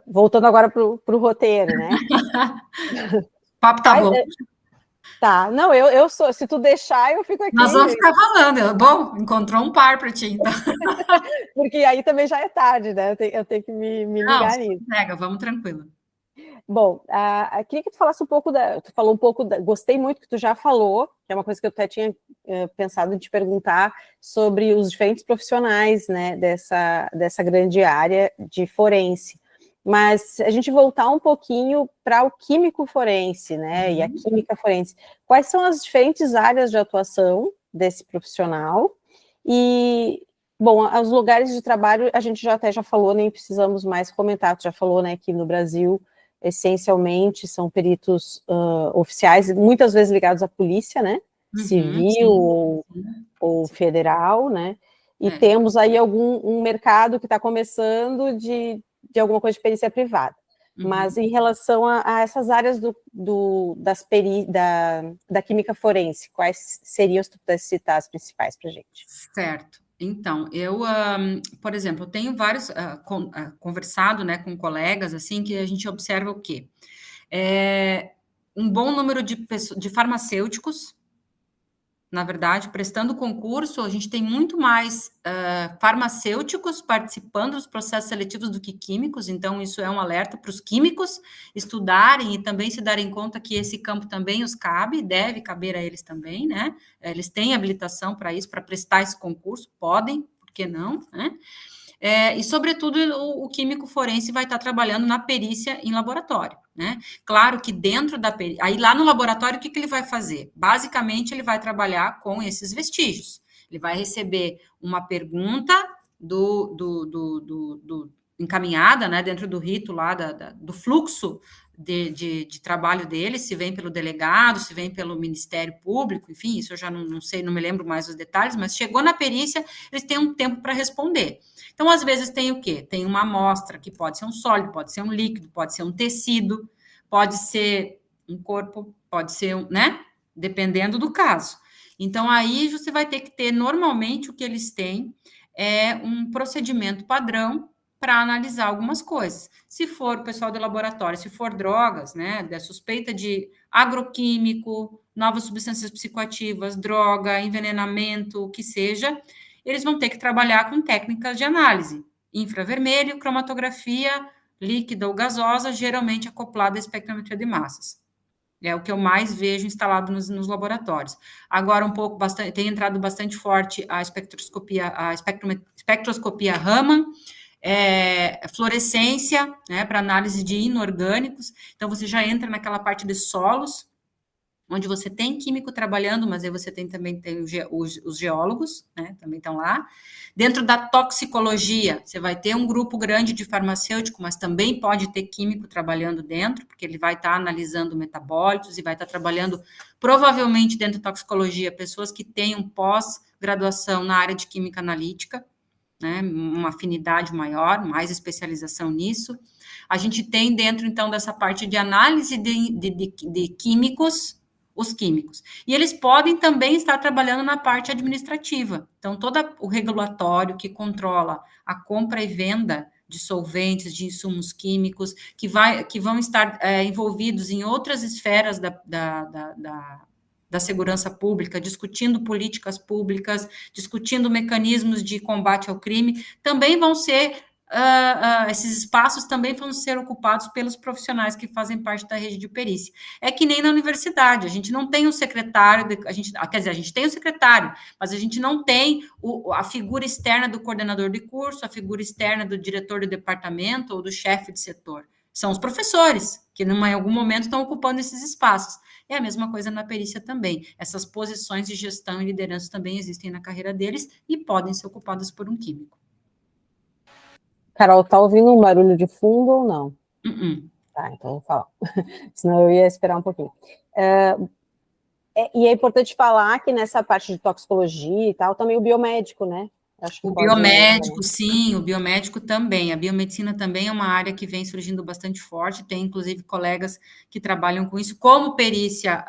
voltando agora para o roteiro, né? O papo tá bom. Tá, não, eu sou, se tu deixar, eu fico aqui. Nós vamos ficar falando. Bom, encontrou um par para ti, então. Porque aí também já é tarde, né? Eu tenho que me ligar nisso. Pega, vamos tranquilo. Bom, queria que tu falasse um pouco tu falou um pouco, gostei muito que tu já falou, que é uma coisa que eu até tinha pensado em te perguntar, sobre os diferentes profissionais, né, dessa grande área de forense. Mas a gente voltar um pouquinho para o químico forense, né, e a química forense. Quais são as diferentes áreas de atuação desse profissional? E, bom, os lugares de trabalho a gente até já falou, nem precisamos mais comentar, tu já falou, né, que no Brasil essencialmente são peritos oficiais, muitas vezes ligados à polícia, né? Civil sim. ou federal, né? E temos aí um mercado que está começando de alguma coisa de perícia privada. Mas em relação a essas áreas da química forense, quais seriam, se tu pudesse citar, as principais para a gente? Certo. Então, por exemplo, eu tenho vários, conversado, né, com colegas, assim, que a gente observa o quê? Um bom número de farmacêuticos, na verdade, prestando concurso, a gente tem muito mais farmacêuticos participando dos processos seletivos do que químicos, então isso é um alerta para os químicos estudarem e também se darem conta que esse campo também os cabe, deve caber a eles também, né? Eles têm habilitação para isso, para prestar esse concurso, podem, por que não, né? E, sobretudo, o químico forense vai estar trabalhando na perícia em laboratório, né? Claro que dentro da perícia... Aí, lá no laboratório, o que ele vai fazer? Basicamente, ele vai trabalhar com esses vestígios. Ele vai receber uma pergunta encaminhada, né, dentro do rito lá, do fluxo de trabalho dele, se vem pelo delegado, se vem pelo Ministério Público, enfim, isso eu já não sei, não me lembro mais os detalhes, mas chegou na perícia, eles têm um tempo para responder. Então, às vezes, tem o quê? Tem uma amostra que pode ser um sólido, pode ser um líquido, pode ser um tecido, pode ser um corpo, pode ser, né? Dependendo do caso. Então, aí você vai ter que ter, normalmente, o que eles têm é um procedimento padrão para analisar algumas coisas. Se for o pessoal do laboratório, se for drogas, né, da suspeita de agroquímico, novas substâncias psicoativas, droga, envenenamento, o que seja, eles vão ter que trabalhar com técnicas de análise, infravermelho, cromatografia, líquida ou gasosa, geralmente acoplada à espectrometria de massas. É o que eu mais vejo instalado nos laboratórios. Agora, tem entrado bastante forte a espectroscopia Raman, fluorescência, né, para análise de inorgânicos. Então, você já entra naquela parte de solos, onde você tem químico trabalhando, mas aí você também tem os geólogos, né, também estão lá. Dentro da toxicologia, você vai ter um grupo grande de farmacêutico, mas também pode ter químico trabalhando dentro, porque ele vai estar analisando metabólitos e vai estar trabalhando, provavelmente, dentro da toxicologia, pessoas que tenham pós-graduação na área de química analítica, né, uma afinidade maior, mais especialização nisso. A gente tem dentro, então, dessa parte de análise de químicos, os químicos. E eles podem também estar trabalhando na parte administrativa. Então, todo o regulatório que controla a compra e venda de solventes, de insumos químicos, que vão estar envolvidos em outras esferas da segurança pública, discutindo políticas públicas, discutindo mecanismos de combate ao crime, também vão ser, esses espaços também vão ser ocupados pelos profissionais que fazem parte da rede de perícia. É que nem na universidade, a gente não tem um secretário, quer dizer, a gente tem um secretário, mas a gente não tem a figura externa do coordenador de curso, a figura externa do diretor de departamento ou do chefe de setor. São os professores, que em algum momento estão ocupando esses espaços. É a mesma coisa na perícia também. Essas posições de gestão e liderança também existem na carreira deles e podem ser ocupadas por um químico. Carol, tá ouvindo um barulho de fundo ou não? Tá, então vou falar. Senão eu ia esperar um pouquinho. E é importante falar que nessa parte de toxicologia e tal, também o biomédico, né? Acho que biomédico, sim, o biomédico também. A biomedicina também é uma área que vem surgindo bastante forte. Tem, inclusive, colegas que trabalham com isso, como perícia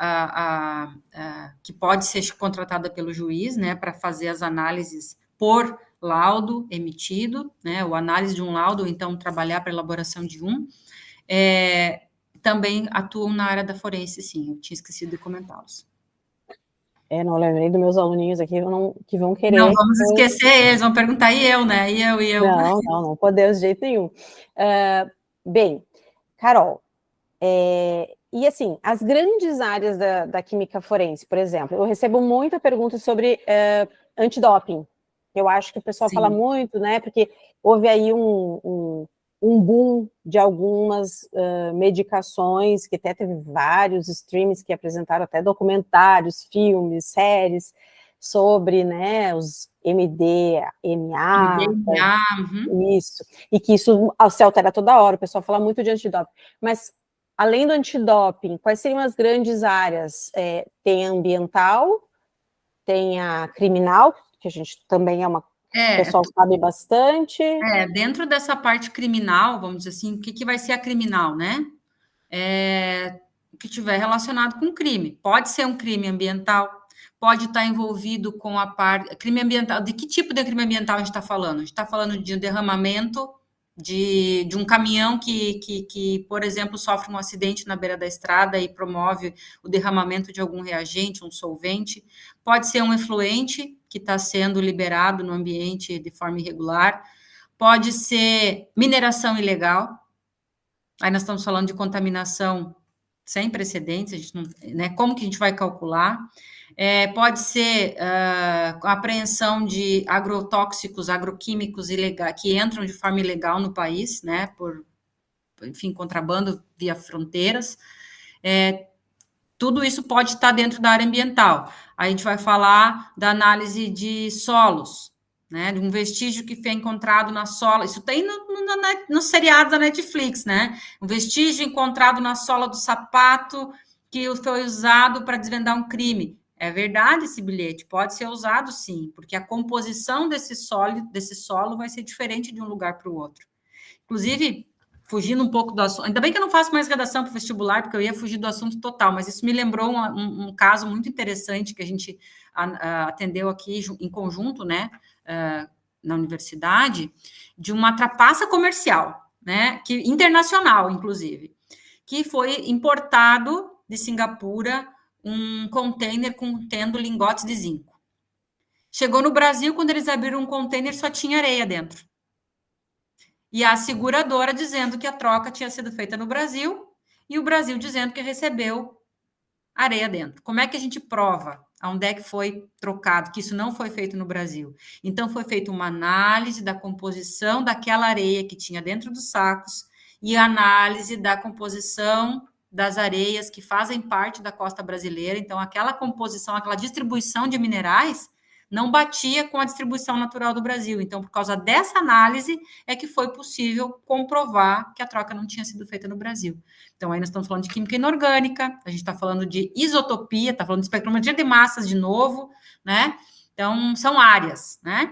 que pode ser contratada pelo juiz, né, para fazer as análises por laudo emitido, né, ou análise de um laudo, ou então trabalhar para a elaboração de um. Também atuam na área da forense, sim. Eu tinha esquecido de comentá-los. Não lembrei dos meus aluninhos aqui que vão querer. Não, vamos esquecer eles, vão perguntar, e eu, né? E eu. Não podemos de jeito nenhum. Bem, Carol, e assim, as grandes áreas da química forense, por exemplo, eu recebo muita pergunta sobre antidoping. Eu acho que o pessoal fala muito, né? Porque houve aí um boom de algumas medicações, que até teve vários streams que apresentaram até documentários, filmes, séries sobre, né, os MDMA, isso, e que isso se altera toda hora, o pessoal fala muito de antidoping, mas além do antidoping, quais seriam as grandes áreas? Tem a ambiental, tem a criminal, que a gente também o pessoal sabe bastante. Dentro dessa parte criminal, vamos dizer assim, o que vai ser a criminal, né? O que tiver relacionado com crime. Pode ser um crime ambiental, pode estar envolvido com a parte. Crime ambiental. De que tipo de crime ambiental a gente está falando? A gente está falando de um derramamento de um caminhão que, por exemplo, sofre um acidente na beira da estrada e promove o derramamento de algum reagente, um solvente. Pode ser um efluente que está sendo liberado no ambiente de forma irregular. Pode ser mineração ilegal. Aí nós estamos falando de contaminação sem precedentes, a gente não, né, como que a gente vai calcular? Pode ser a apreensão de agrotóxicos, agroquímicos ilegais, que entram de forma ilegal no país, né, por, enfim, contrabando via fronteiras. Tudo isso pode estar dentro da área ambiental. Aí a gente vai falar da análise de solos, né, de um vestígio que foi encontrado na sola, isso tem no seriado da Netflix, né, um vestígio encontrado na sola do sapato que foi usado para desvendar um crime. É verdade esse bilhete, pode ser usado sim, porque a composição desse solo vai ser diferente de um lugar para o outro. Inclusive, fugindo um pouco do assunto, ainda bem que eu não faço mais redação para o vestibular, porque eu ia fugir do assunto total, mas isso me lembrou um caso muito interessante que a gente atendeu aqui em conjunto, né, na universidade, de uma trapaça comercial, né, internacional, inclusive, que foi importado de Singapura um container contendo lingotes de zinco. Chegou no Brasil, quando eles abriram um container, só tinha areia dentro. E a seguradora dizendo que a troca tinha sido feita no Brasil e o Brasil dizendo que recebeu areia dentro. Como é que a gente prova aonde é que foi trocado, que isso não foi feito no Brasil? Então, foi feita uma análise da composição daquela areia que tinha dentro dos sacos e análise da composição das areias que fazem parte da costa brasileira. Então, aquela composição, aquela distribuição de minerais não batia com a distribuição natural do Brasil. Então, por causa dessa análise, é que foi possível comprovar que a troca não tinha sido feita no Brasil. Então, aí nós estamos falando de química inorgânica, a gente está falando de isotopia, está falando de espectrometria de massas de novo, né? Então, são áreas, né?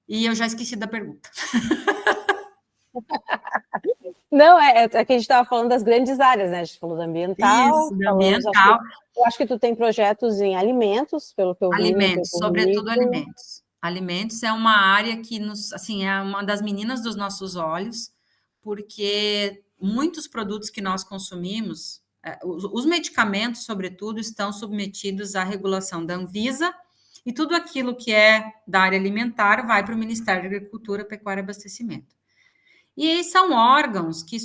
E eu já esqueci da pergunta. Não, que a gente estava falando das grandes áreas, né? A gente falou do ambiental. Isso, do ambiental. Eu acho que tu tem projetos em alimentos, pelo que eu vi. Alimentos, sobretudo alimentos. Alimentos é uma área que é uma das meninas dos nossos olhos, porque muitos produtos que nós consumimos, os medicamentos, sobretudo, estão submetidos à regulação da Anvisa, e tudo aquilo que é da área alimentar vai para o Ministério da Agricultura, Pecuária e Abastecimento. E são órgãos que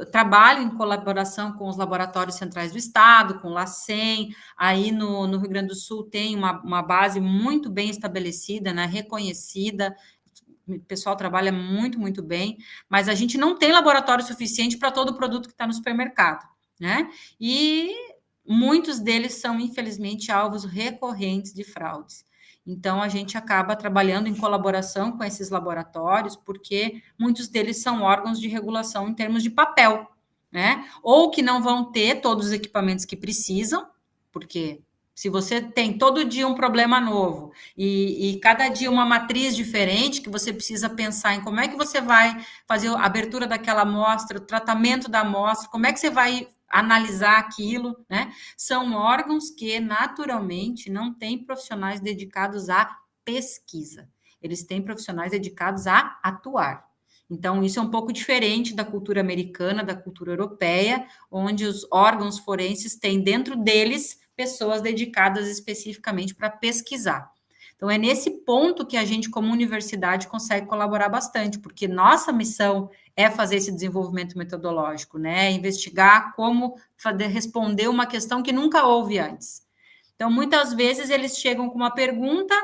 trabalham em colaboração com os laboratórios centrais do Estado, com o LACEN. Aí no Rio Grande do Sul tem uma base muito bem estabelecida, né, reconhecida. O pessoal trabalha muito, muito bem, mas a gente não tem laboratório suficiente para todo o produto que está no supermercado, né? E muitos deles são, infelizmente, alvos recorrentes de fraudes. Então, a gente acaba trabalhando em colaboração com esses laboratórios, porque muitos deles são órgãos de regulação em termos de papel, né? Ou que não vão ter todos os equipamentos que precisam, porque se você tem todo dia um problema novo e cada dia uma matriz diferente, que você precisa pensar em como é que você vai fazer a abertura daquela amostra, o tratamento da amostra, como é que você vai analisar aquilo, né? São órgãos que, naturalmente, não têm profissionais dedicados à pesquisa. Eles têm profissionais dedicados a atuar. Então, isso é um pouco diferente da cultura americana, da cultura europeia, onde os órgãos forenses têm dentro deles pessoas dedicadas especificamente para pesquisar. Então, é nesse ponto que a gente, como universidade, consegue colaborar bastante, porque nossa missão é fazer esse desenvolvimento metodológico, né? Investigar como responder uma questão que nunca houve antes. Então, muitas vezes, eles chegam com uma pergunta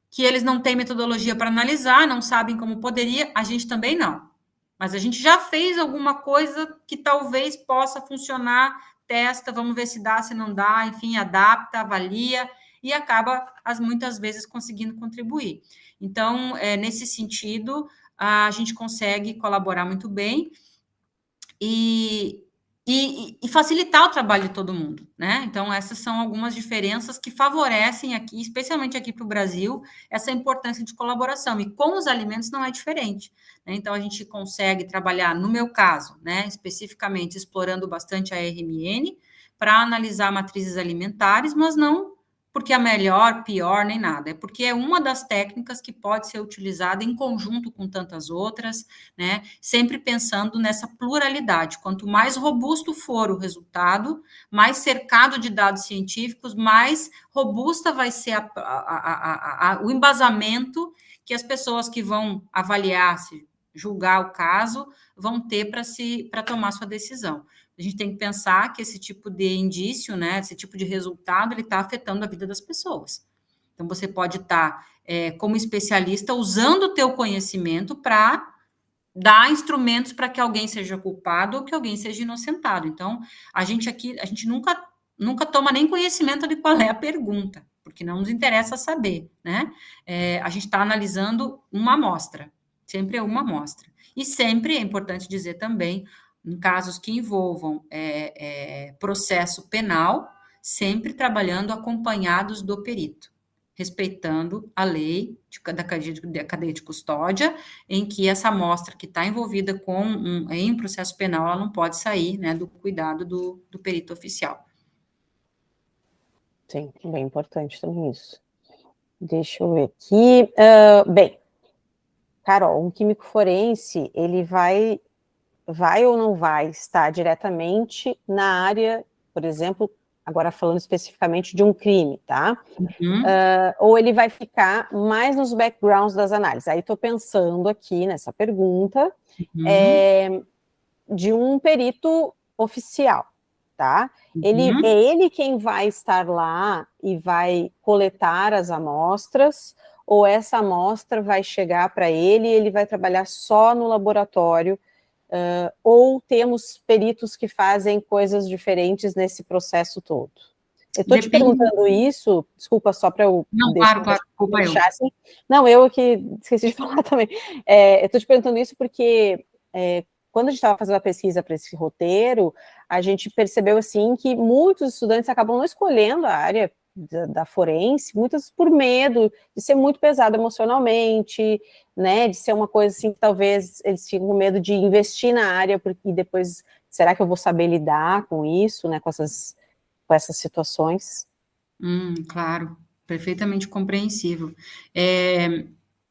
que eles não têm metodologia para analisar, não sabem como poderia, a gente também não. Mas a gente já fez alguma coisa que talvez possa funcionar, testa, vamos ver se dá, se não dá, enfim, adapta, avalia, e acaba, muitas vezes, conseguindo contribuir. Então, nesse sentido, a gente consegue colaborar muito bem. E e facilitar o trabalho de todo mundo, né? Então, essas são algumas diferenças que favorecem aqui, especialmente aqui para o Brasil, essa importância de colaboração. E com os alimentos não é diferente, né? Então, a gente consegue trabalhar, no meu caso, né, especificamente explorando bastante a RMN, para analisar matrizes alimentares, mas não porque é melhor, pior, nem nada. É porque é uma das técnicas que pode ser utilizada em conjunto com tantas outras, né? Sempre pensando nessa pluralidade. Quanto mais robusto for o resultado, mais cercado de dados científicos, mais robusta vai ser o embasamento que as pessoas que vão avaliar, se julgar o caso, vão ter para tomar sua decisão. A gente tem que pensar que esse tipo de indício, né, esse tipo de resultado, ele está afetando a vida das pessoas. Então, você pode estar, como especialista, usando o teu conhecimento para dar instrumentos para que alguém seja culpado ou que alguém seja inocentado. Então, a gente nunca toma nem conhecimento de qual é a pergunta, porque não nos interessa saber, né? A gente está analisando uma amostra, sempre é uma amostra. E sempre é importante dizer também, em casos que envolvam processo penal, sempre trabalhando acompanhados do perito, respeitando a lei da cadeia de custódia, em que essa amostra que está envolvida em um processo penal, ela não pode sair, né, do cuidado do perito oficial. Sim, bem importante também isso. Deixa eu ver aqui. Bem, Carol, um químico forense, ele vai ou não vai estar diretamente na área, por exemplo, agora falando especificamente de um crime, tá? Ou ele vai ficar mais nos backgrounds das análises. Aí estou pensando aqui nessa pergunta de um perito oficial, tá? É ele quem vai estar lá e vai coletar as amostras, ou essa amostra vai chegar para ele e ele vai trabalhar só no laboratório, ou temos peritos que fazem coisas diferentes nesse processo todo? Eu estou te perguntando isso, desculpa, só para eu deixar assim. Não, eu que esqueci de falar também. Eu estou te perguntando isso porque quando a gente estava fazendo a pesquisa para esse roteiro, a gente percebeu assim que muitos estudantes acabam não escolhendo a área da forense, muitas por medo de ser muito pesado emocionalmente, né, de ser uma coisa assim que talvez eles ficam com medo de investir na área, porque depois, será que eu vou saber lidar com isso, né, com essas situações? Claro, perfeitamente compreensível.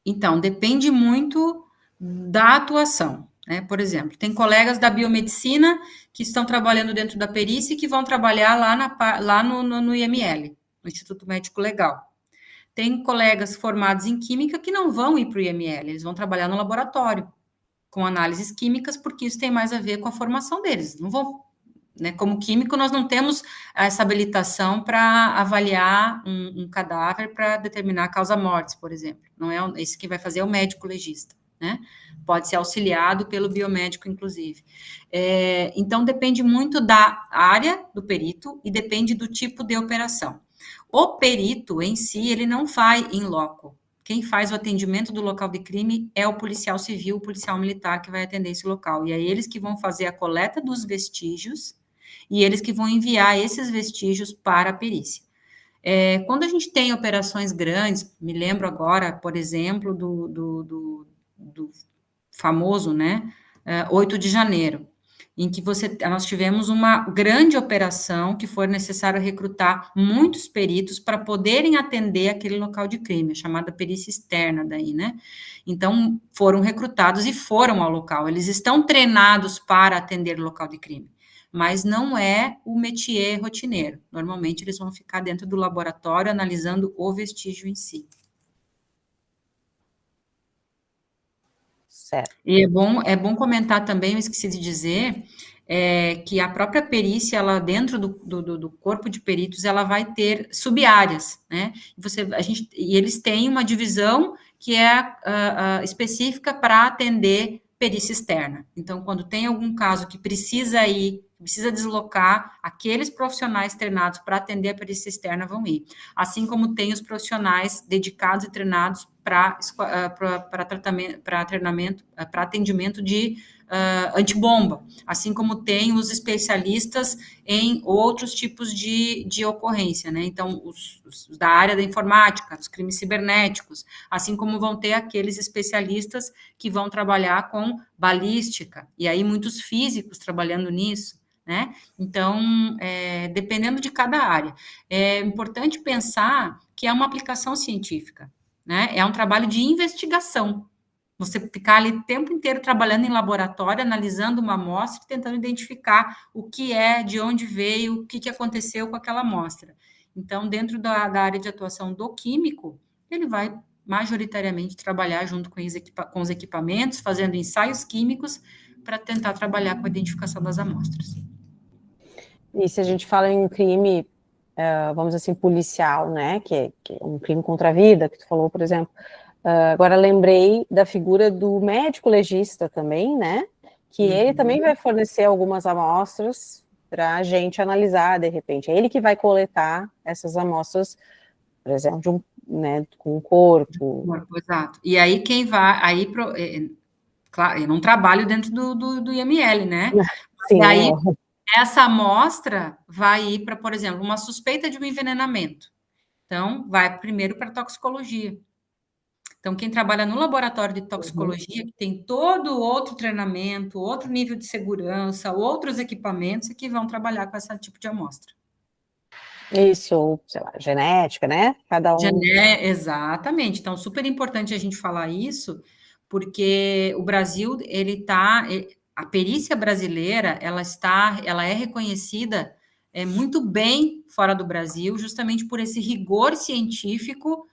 Então, depende muito da atuação, né? Por exemplo, tem colegas da biomedicina que estão trabalhando dentro da perícia e que vão trabalhar lá no IML, no Instituto Médico Legal. Tem colegas formados em química que não vão ir para o IML, eles vão trabalhar no laboratório, com análises químicas, porque isso tem mais a ver com a formação deles. Não vão, né? Como químico, nós não temos essa habilitação para avaliar um cadáver para determinar a causa-mortes, por exemplo. Não é esse que vai fazer é o médico legista, né? Pode ser auxiliado pelo biomédico, inclusive. Então, depende muito da área do perito e depende do tipo de operação. O perito em si, ele não vai em loco. Quem faz o atendimento do local de crime é o policial civil, o policial militar que vai atender esse local. E é eles que vão fazer a coleta dos vestígios e eles que vão enviar esses vestígios para a perícia. Quando a gente tem operações grandes, me lembro agora, por exemplo, do famoso, né, 8 de janeiro, em que nós tivemos uma grande operação que foi necessário recrutar muitos peritos para poderem atender aquele local de crime, chamada perícia externa daí, né? Então, foram recrutados e foram ao local. Eles estão treinados para atender o local de crime, mas não é o métier rotineiro. Normalmente, eles vão ficar dentro do laboratório analisando o vestígio em si. Certo. E é bom comentar também, eu esqueci de dizer, que a própria perícia, ela dentro do corpo de peritos, ela vai ter sub-áreas, né? E eles têm uma divisão que é específica para atender perícia externa. Então, quando tem algum caso que precisa deslocar, aqueles profissionais treinados para atender a perícia externa vão ir. Assim como tem os profissionais dedicados e treinados para atendimento de antibomba, assim como tem os especialistas em outros tipos de ocorrência, né? Então, os da área da informática, dos crimes cibernéticos, assim como vão ter aqueles especialistas que vão trabalhar com balística, e aí muitos físicos trabalhando nisso, né? Então, dependendo de cada área. É importante pensar que é uma aplicação científica, né? É um trabalho de investigação. Você ficar ali o tempo inteiro trabalhando em laboratório, analisando uma amostra e tentando identificar o que é, de onde veio, o que aconteceu com aquela amostra. Então, dentro da área de atuação do químico, ele vai majoritariamente trabalhar junto com os equipamentos, fazendo ensaios químicos para tentar trabalhar com a identificação das amostras. E se a gente fala em crime, vamos dizer assim, policial, né, que é um crime contra a vida, que tu falou, por exemplo, agora lembrei da figura do médico legista também, né, que ele também vai fornecer algumas amostras para a gente analisar, de repente. É ele que vai coletar essas amostras, por exemplo, com o corpo. Exato. E aí quem vai, claro, eu não trabalho dentro do IML, né? Sim, e aí essa amostra vai ir para, por exemplo, uma suspeita de um envenenamento. Então, vai primeiro para toxicologia. Então, quem trabalha no laboratório de toxicologia, que tem todo outro treinamento, outro nível de segurança, outros equipamentos, é que vão trabalhar com esse tipo de amostra. Isso, sei lá, genética, né? Cada um. Exatamente. Então, super importante a gente falar isso, porque o Brasil, a perícia brasileira, ela é reconhecida muito bem fora do Brasil, justamente por esse rigor científico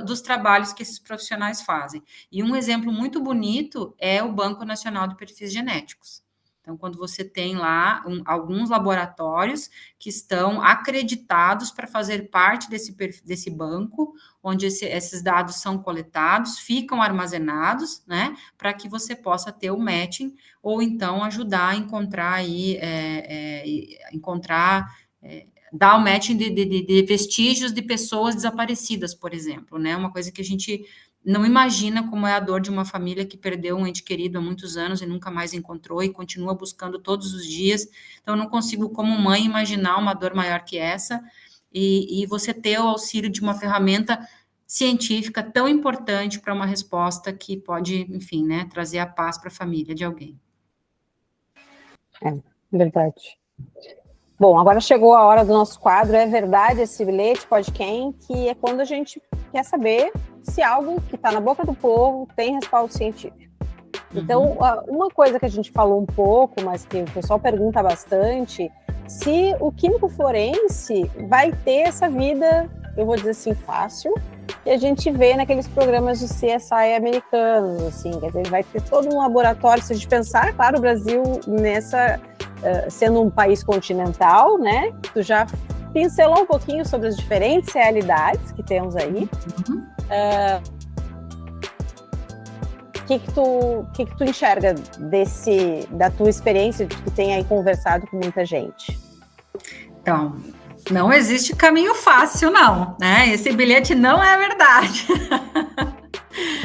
dos trabalhos que esses profissionais fazem. E um exemplo muito bonito é o Banco Nacional de Perfis Genéticos. Então, quando você tem lá alguns laboratórios que estão acreditados para fazer parte desse banco, onde esses dados são coletados, ficam armazenados, né, para que você possa ter o matching, ou então ajudar a encontrar aí, dar o matching de vestígios de pessoas desaparecidas, por exemplo, né, uma coisa que a gente não imagina como é a dor de uma família que perdeu um ente querido há muitos anos e nunca mais encontrou e continua buscando todos os dias. Então, eu não consigo, como mãe, imaginar uma dor maior que essa. E você ter o auxílio de uma ferramenta científica tão importante para uma resposta que pode, enfim, né, trazer a paz para a família de alguém. É, verdade. Bom, agora chegou a hora do nosso quadro É Verdade Esse Bilhete, Pode Quem, que é quando a gente quer saber se algo que está na boca do povo tem respaldo científico. Então, uma coisa que a gente falou um pouco, mas que o pessoal pergunta bastante, se o químico forense vai ter essa vida, eu vou dizer assim, fácil, que a gente vê naqueles programas de CSI americanos, assim, quer dizer, vai ter todo um laboratório, se a gente pensar, claro, o Brasil sendo um país continental, né, tu já pincelou um pouquinho sobre as diferentes realidades que temos aí. O que tu enxerga da tua experiência, de que tem aí conversado com muita gente? Então, não existe caminho fácil, não, né? Esse bilhete não é verdade.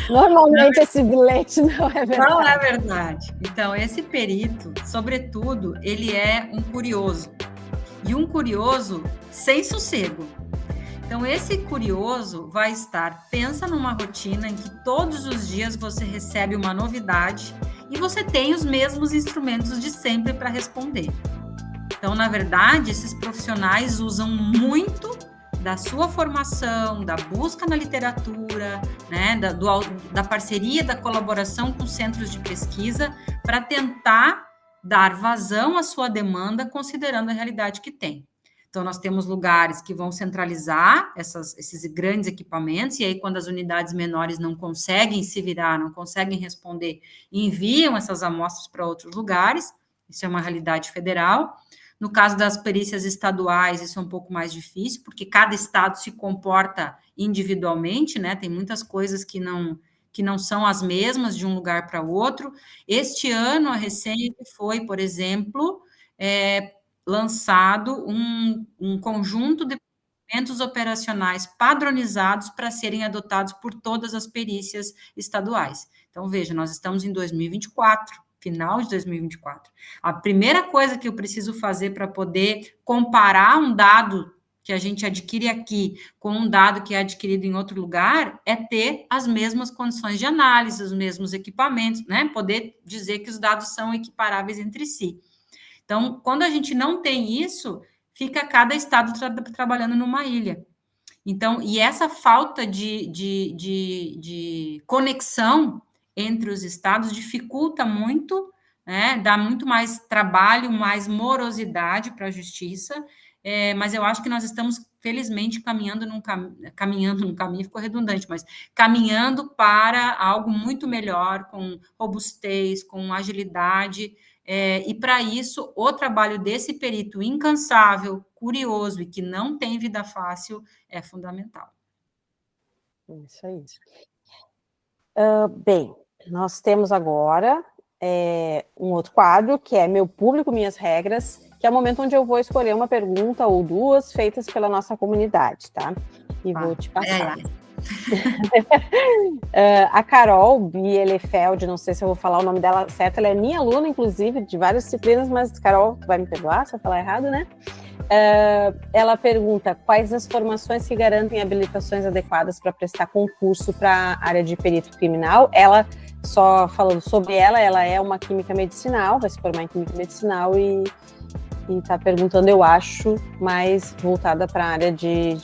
Normalmente esse bilhete não é verdade. Não é verdade. Então, esse perito, sobretudo, ele é um curioso. E um curioso sem sossego. Então, esse curioso vai pensa numa rotina em que todos os dias você recebe uma novidade e você tem os mesmos instrumentos de sempre para responder. Então, na verdade, esses profissionais usam muito da sua formação, da busca na literatura, né, da parceria, da colaboração com centros de pesquisa para tentar dar vazão à sua demanda, considerando a realidade que tem. Então, nós temos lugares que vão centralizar esses grandes equipamentos, e aí, quando as unidades menores não conseguem se virar, não conseguem responder, enviam essas amostras para outros lugares, isso é uma realidade federal. No caso das perícias estaduais, isso é um pouco mais difícil, porque cada estado se comporta individualmente, né? Tem muitas coisas que não são as mesmas de um lugar para outro. Este ano, a recente foi, por exemplo, lançado um conjunto de procedimentos operacionais padronizados para serem adotados por todas as perícias estaduais. Então, veja, nós estamos em 2024, final de 2024. A primeira coisa que eu preciso fazer para poder comparar um dado que a gente adquire aqui com um dado que é adquirido em outro lugar é ter as mesmas condições de análise, os mesmos equipamentos, né? Poder dizer que os dados são equiparáveis entre si. Então, quando a gente não tem isso, fica cada estado trabalhando numa ilha. Então, e essa falta de conexão entre os estados dificulta muito, né, dá muito mais trabalho, mais morosidade para a justiça, mas eu acho que nós estamos, felizmente, caminhando num caminho, ficou redundante, mas caminhando para algo muito melhor, com robustez, com agilidade, e para isso, o trabalho desse perito incansável, curioso e que não tem vida fácil é fundamental. Isso aí. Bem, nós temos agora um outro quadro, que é Meu Público, Minhas Regras, que é o momento onde eu vou escolher uma pergunta ou duas feitas pela nossa comunidade, tá? E vou te passar. A Carol Bielefeld, não sei se eu vou falar o nome dela certo, ela é minha aluna, inclusive, de várias disciplinas, mas, Carol, tu vai me perdoar se eu falar errado, né? Ela pergunta quais as formações que garantem habilitações adequadas para prestar concurso para a área de perito criminal. Ela, só falando sobre ela é uma química medicinal, vai se formar em química medicinal e está perguntando, eu acho, mais voltada para a área de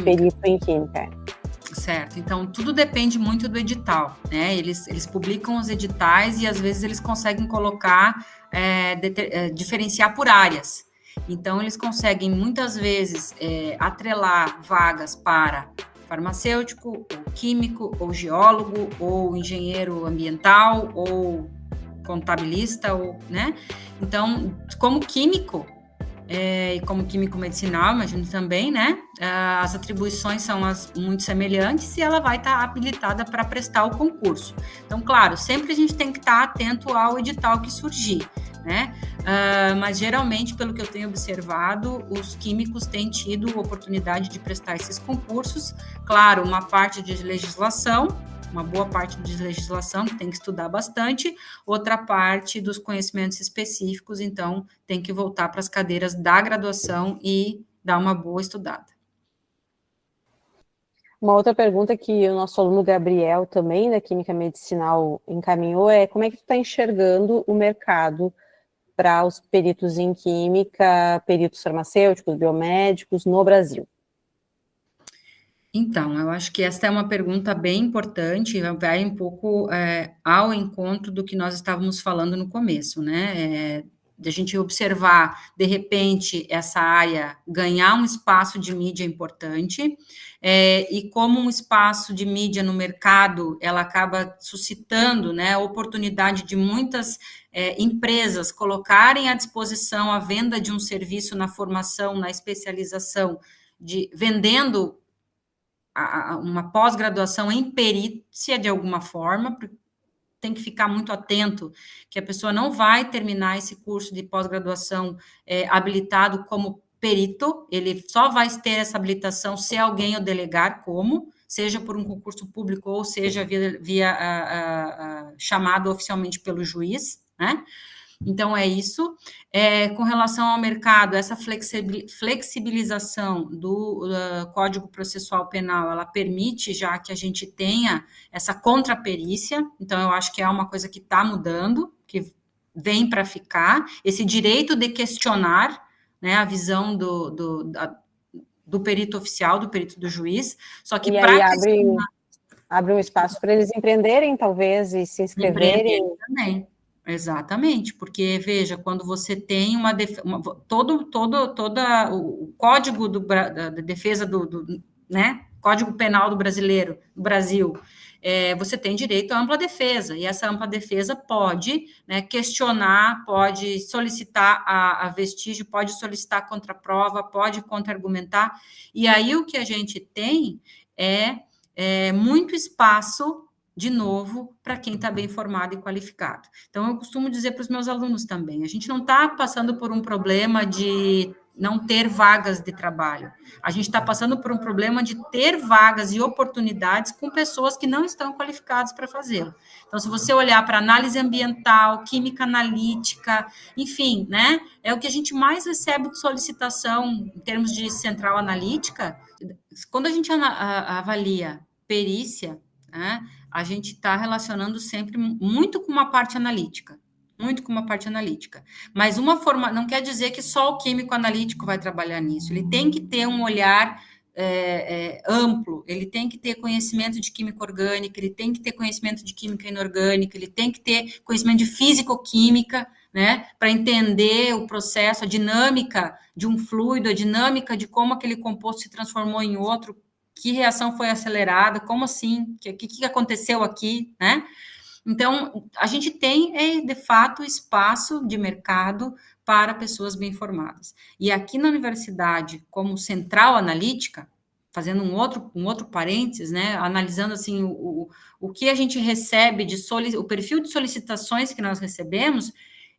perito em química. Certo, então tudo depende muito do edital, né? Eles publicam os editais e às vezes eles conseguem colocar, diferenciar por áreas. Então, eles conseguem muitas vezes atrelar vagas para farmacêutico, ou químico, ou geólogo, ou engenheiro ambiental, ou contabilista, né? Então, como químico, e como químico medicinal, imagino também, né? As atribuições são muito semelhantes e ela vai estar habilitada para prestar o concurso. Então, claro, sempre a gente tem que estar atento ao edital que surgir, né? Mas geralmente, pelo que eu tenho observado, os químicos têm tido oportunidade de prestar esses concursos. Claro, uma parte de legislação, uma boa parte de legislação que tem que estudar bastante, outra parte dos conhecimentos específicos, então tem que voltar para as cadeiras da graduação e dar uma boa estudada. Uma outra pergunta que o nosso aluno Gabriel, também da Química Medicinal, encaminhou é como é que tu está enxergando o mercado para os peritos em química, peritos farmacêuticos, biomédicos no Brasil? Então, eu acho que essa é uma pergunta bem importante, vai um pouco ao encontro do que nós estávamos falando no começo, né? De a gente observar, de repente, essa área ganhar um espaço de mídia importante, e como um espaço de mídia no mercado, ela acaba suscitando, né, a oportunidade de muitas empresas colocarem à disposição a venda de um serviço na formação, na especialização, vendendo uma pós-graduação em perícia, de alguma forma, tem que ficar muito atento, que a pessoa não vai terminar esse curso de pós-graduação habilitado como perito, ele só vai ter essa habilitação se alguém o delegar como, seja por um concurso público ou seja via chamado oficialmente pelo juiz, né? Então, é isso. Com relação ao mercado, essa flexibilização do Código Processual Penal, ela permite já que a gente tenha essa contraperícia, então eu acho que é uma coisa que está mudando, que vem para ficar, esse direito de questionar, né, a visão do perito oficial, do perito do juiz, só que para abre um espaço para eles empreenderem, talvez, e se inscreverem. Também. Exatamente, porque, veja, quando você tem todo o código da defesa né, Código Penal do Brasil, você tem direito à ampla defesa, e essa ampla defesa pode, né, questionar, pode solicitar a vestígio, pode solicitar contraprova, pode contra-argumentar, e aí o que a gente tem é muito espaço, de novo, para quem está bem formado e qualificado. Então, eu costumo dizer para os meus alunos também, a gente não está passando por um problema de não ter vagas de trabalho. A gente está passando por um problema de ter vagas e oportunidades com pessoas que não estão qualificadas para fazê-lo. Então, se você olhar para análise ambiental, química analítica, enfim, né, é o que a gente mais recebe de solicitação em termos de central analítica. Quando a gente avalia perícia, né, a gente está relacionando sempre muito com uma parte analítica. Muito com uma parte analítica. Mas uma forma, não quer dizer que só o químico analítico vai trabalhar nisso. Ele tem que ter um olhar amplo, ele tem que ter conhecimento de química orgânica, ele tem que ter conhecimento de química inorgânica, ele tem que ter conhecimento de físico-química, né, para entender o processo, a dinâmica de um fluido, a dinâmica de como aquele composto se transformou em outro, que reação foi acelerada, como assim, o que aconteceu aqui, né? Então, a gente tem, de fato, espaço de mercado para pessoas bem formadas. E aqui na universidade, como central analítica, fazendo um outro parênteses, né, analisando assim o que a gente recebe o perfil de solicitações que nós recebemos,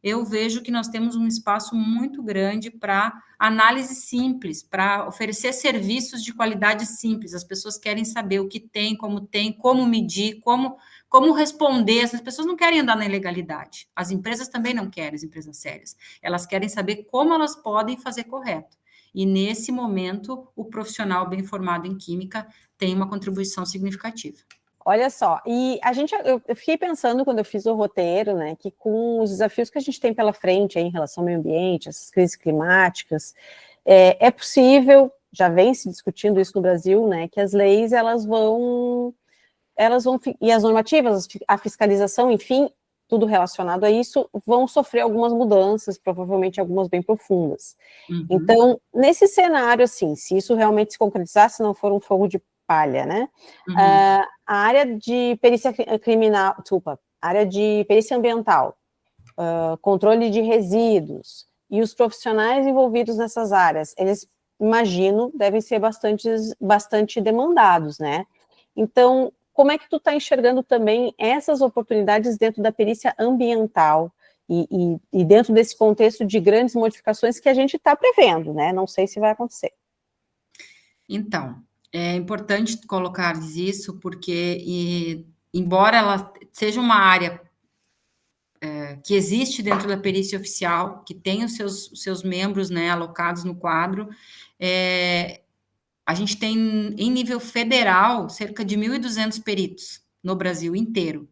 eu vejo que nós temos um espaço muito grande para análise simples, para oferecer serviços de qualidade simples. As pessoas querem saber o que tem, como medir, como responder. Essas pessoas não querem andar na ilegalidade. As empresas também não querem, as empresas sérias. Elas querem saber como elas podem fazer correto. E, nesse momento, o profissional bem formado em química tem uma contribuição significativa. Olha só, e eu fiquei pensando quando eu fiz o roteiro, né, que com os desafios que a gente tem pela frente aí, em relação ao meio ambiente, essas crises climáticas, é possível, já vem se discutindo isso no Brasil, né, que as leis, elas vão, e as normativas, a fiscalização, enfim, tudo relacionado a isso, vão sofrer algumas mudanças, provavelmente algumas bem profundas. Uhum. Então, nesse cenário, assim, se isso realmente se concretizar, se não for um fogo de palha, né? Uhum. A área de perícia criminal, a área de perícia ambiental, controle de resíduos e os profissionais envolvidos nessas áreas, eles, imagino, devem ser bastante demandados, né? Então, como é que tu está enxergando também essas oportunidades dentro da perícia ambiental e dentro desse contexto de grandes modificações que a gente está prevendo, né? Não sei se vai acontecer. Então, é importante colocar isso, porque, embora ela seja uma área que existe dentro da perícia oficial, que tem os seus membros, né, alocados no quadro, a gente tem, em nível federal, cerca de 1.200 peritos no Brasil inteiro.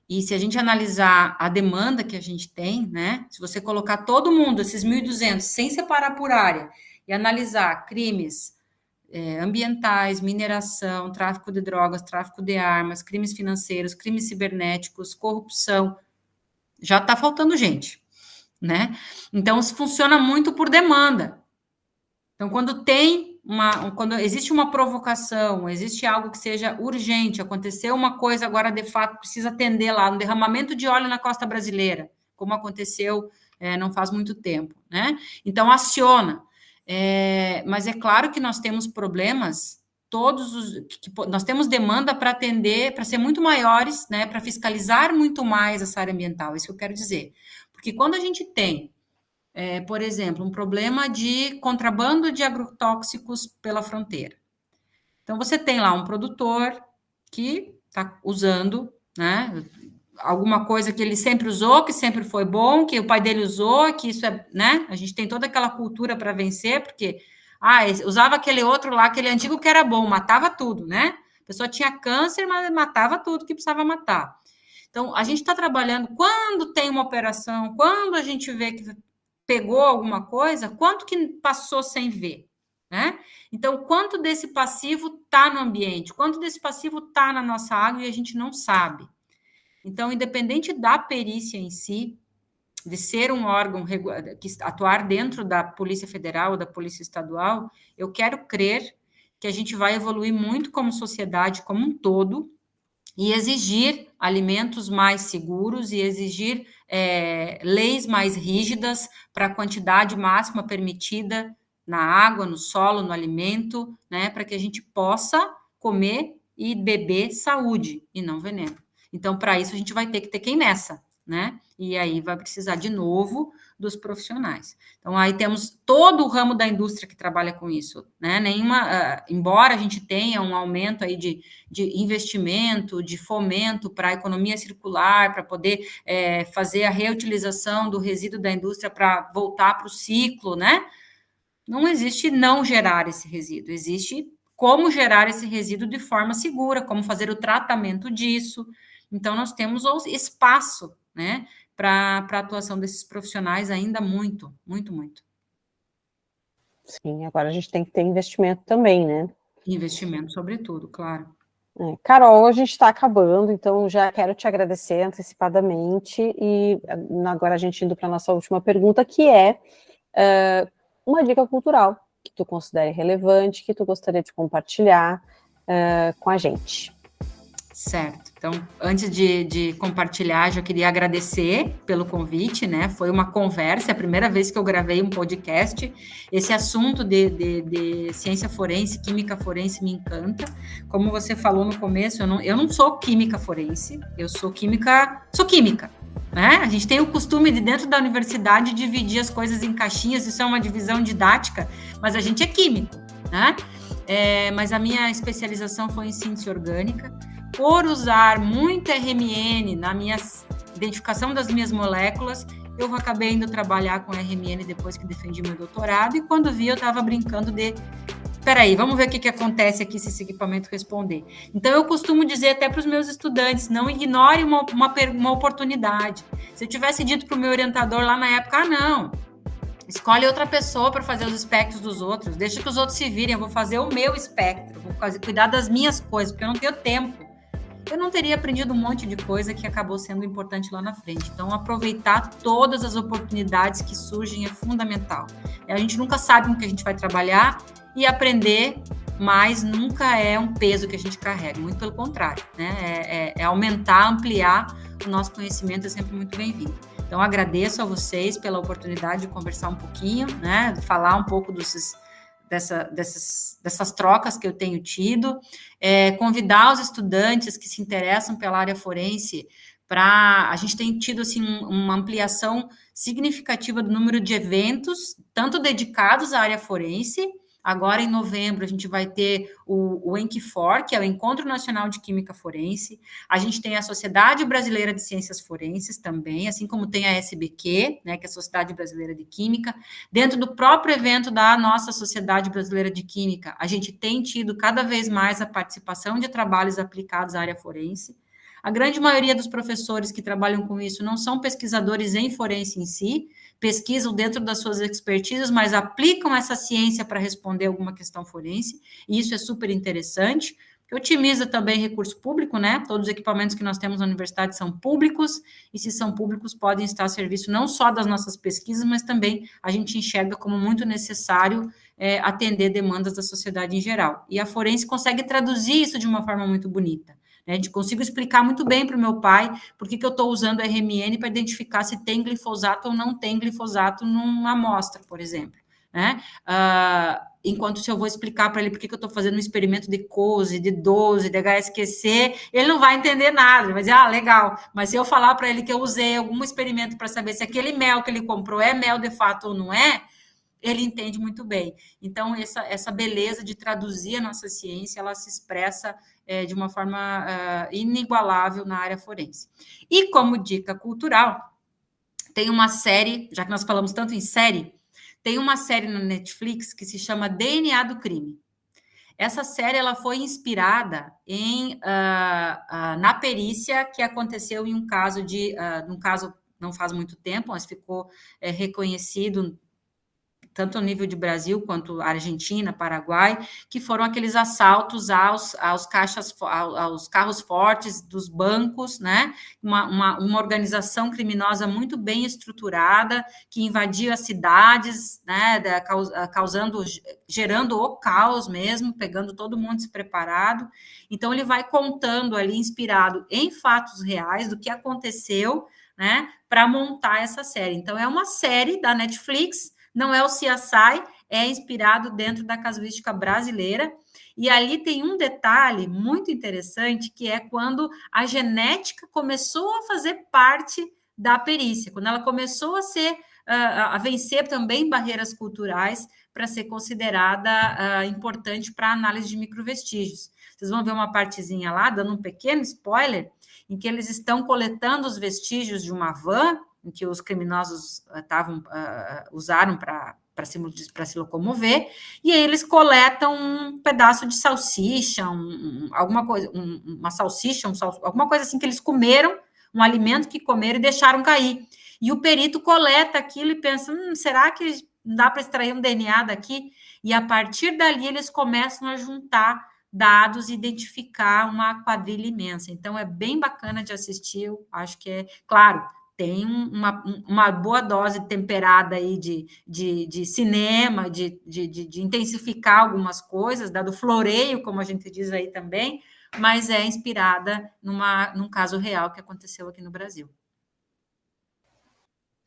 E se a gente analisar a demanda que a gente tem, né, se você colocar todo mundo, esses 1.200, sem separar por área, e analisar crimes ambientais, mineração, tráfico de drogas, tráfico de armas, crimes financeiros, crimes cibernéticos, corrupção, já está faltando gente, né? Então, isso funciona muito por demanda. Então, quando existe uma provocação, existe algo que seja urgente, aconteceu uma coisa agora, de fato, precisa atender lá, um derramamento de óleo na costa brasileira, como aconteceu não faz muito tempo, né? Então, aciona. Mas é claro que nós temos problemas, nós temos demanda para atender, para ser muito maiores, né, para fiscalizar muito mais essa área ambiental, isso que eu quero dizer. Porque quando a gente tem, por exemplo, um problema de contrabando de agrotóxicos pela fronteira. Então, você tem lá um produtor que está usando, né, alguma coisa que ele sempre usou, que sempre foi bom, que o pai dele usou, que isso né? A gente tem toda aquela cultura para vencer, porque usava aquele outro lá, aquele antigo que era bom, matava tudo, né? A pessoa tinha câncer, mas matava tudo que precisava matar. Então, a gente está trabalhando, quando tem uma operação, quando a gente vê que pegou alguma coisa, quanto que passou sem ver, né? Então, quanto desse passivo está no ambiente, quanto desse passivo está na nossa água e a gente não sabe. Então, independente da perícia em si, de ser um órgão que atuar dentro da Polícia Federal ou da Polícia Estadual, eu quero crer que a gente vai evoluir muito como sociedade como um todo e exigir alimentos mais seguros e exigir leis mais rígidas para a quantidade máxima permitida na água, no solo, no alimento, né, para que a gente possa comer e beber saúde e não veneno. Então, para isso, a gente vai ter que ter quem meça, né? E aí vai precisar de novo dos profissionais. Então, aí temos todo o ramo da indústria que trabalha com isso, né? Embora a gente tenha um aumento aí de investimento, de fomento para a economia circular, para poder fazer a reutilização do resíduo da indústria para voltar para o ciclo, né? Não existe não gerar esse resíduo, existe como gerar esse resíduo de forma segura, como fazer o tratamento disso. Então, nós temos o espaço, né, para a atuação desses profissionais ainda muito, muito, muito. Sim, agora a gente tem que ter investimento também, né? Investimento, sobretudo, claro. Carol, a gente está acabando, então já quero te agradecer antecipadamente e agora a gente indo para a nossa última pergunta, que é uma dica cultural que tu considere relevante, que tu gostaria de compartilhar com a gente. Certo. Então, antes de compartilhar, já queria agradecer pelo convite, né? Foi uma conversa, é a primeira vez que eu gravei um podcast. Esse assunto de ciência forense, química forense, me encanta. Como você falou no começo, eu não sou química forense, eu sou química, né? A gente tem o costume de, dentro da universidade, dividir as coisas em caixinhas, isso é uma divisão didática, mas a gente é químico, né? Mas a minha especialização foi em síntese orgânica. Por usar muito RMN na minha identificação das minhas moléculas, eu acabei indo trabalhar com RMN depois que defendi meu doutorado, e quando vi, eu estava brincando peraí, vamos ver o que acontece aqui se esse equipamento responder. Então, eu costumo dizer até para os meus estudantes, não ignore uma oportunidade. Se eu tivesse dito para o meu orientador lá na época, não, escolhe outra pessoa para fazer os espectros dos outros, deixa que os outros se virem, eu vou fazer o meu espectro, vou cuidar das minhas coisas, porque eu não tenho tempo. Eu não teria aprendido um monte de coisa que acabou sendo importante lá na frente. Então, aproveitar todas as oportunidades que surgem é fundamental. A gente nunca sabe com que a gente vai trabalhar, e aprender mais nunca é um peso que a gente carrega, muito pelo contrário, né? Aumentar, ampliar o nosso conhecimento, é sempre muito bem-vindo. Então, agradeço a vocês pela oportunidade de conversar um pouquinho, né? De falar um pouco dessas trocas que eu tenho tido, convidar os estudantes que se interessam pela área forense a gente tem tido assim uma ampliação significativa do número de eventos, tanto dedicados à área forense. Agora, em novembro, a gente vai ter o ENC4, que é o Encontro Nacional de Química Forense. A gente tem a Sociedade Brasileira de Ciências Forenses também, assim como tem a SBQ, né, que é a Sociedade Brasileira de Química. Dentro do próprio evento da nossa Sociedade Brasileira de Química, a gente tem tido cada vez mais a participação de trabalhos aplicados à área forense. A grande maioria dos professores que trabalham com isso não são pesquisadores em forense em si, pesquisam dentro das suas expertises, mas aplicam essa ciência para responder alguma questão forense, e isso é super interessante, que otimiza também recurso público, né? Todos os equipamentos que nós temos na universidade são públicos, e se são públicos, podem estar a serviço não só das nossas pesquisas, mas também a gente enxerga como muito necessário atender demandas da sociedade em geral. E a forense consegue traduzir isso de uma forma muito bonita. A gente consigo explicar muito bem para o meu pai por que eu estou usando RMN para identificar se tem glifosato ou não tem glifosato numa amostra, por exemplo. Né? Enquanto se eu vou explicar para ele por que eu estou fazendo um experimento de COSE, de 12, de HSQC, ele não vai entender nada, ele vai dizer, legal, mas se eu falar para ele que eu usei algum experimento para saber se aquele mel que ele comprou é mel de fato ou não é, ele entende muito bem. Então, essa beleza de traduzir a nossa ciência, ela se expressa de uma forma inigualável na área forense. E como dica cultural, tem uma série, já que nós falamos tanto em série, tem uma série na Netflix que se chama DNA do Crime. Essa série ela foi inspirada na perícia que aconteceu em um caso não faz muito tempo, mas ficou reconhecido tanto a nível de Brasil quanto Argentina, Paraguai, que foram aqueles assaltos aos carros fortes dos bancos, né? Uma organização criminosa muito bem estruturada, que invadia as cidades, né? Gerando o caos mesmo, pegando todo mundo despreparado. Então, ele vai contando ali, inspirado em fatos reais, do que aconteceu, né? Para montar essa série. Então, é uma série da Netflix. Não é o CSI, é inspirado dentro da casuística brasileira. E ali tem um detalhe muito interessante, que é quando a genética começou a fazer parte da perícia, quando ela começou a vencer também barreiras culturais para ser considerada importante para a análise de microvestígios. Vocês vão ver uma partezinha lá, dando um pequeno spoiler, em que eles estão coletando os vestígios de uma van, em que os criminosos usaram para se locomover, e aí eles coletam um pedaço de salsicha, alguma coisa, uma salsicha, alguma coisa assim que eles comeram, um alimento que comeram e deixaram cair. E o perito coleta aquilo e pensa, será que dá para extrair um DNA daqui? E a partir dali eles começam a juntar dados e identificar uma quadrilha imensa. Então, é bem bacana de assistir, eu acho que claro, tem uma boa dose temperada aí de cinema, de intensificar algumas coisas, dado floreio, como a gente diz aí também, mas é inspirada num caso real que aconteceu aqui no Brasil.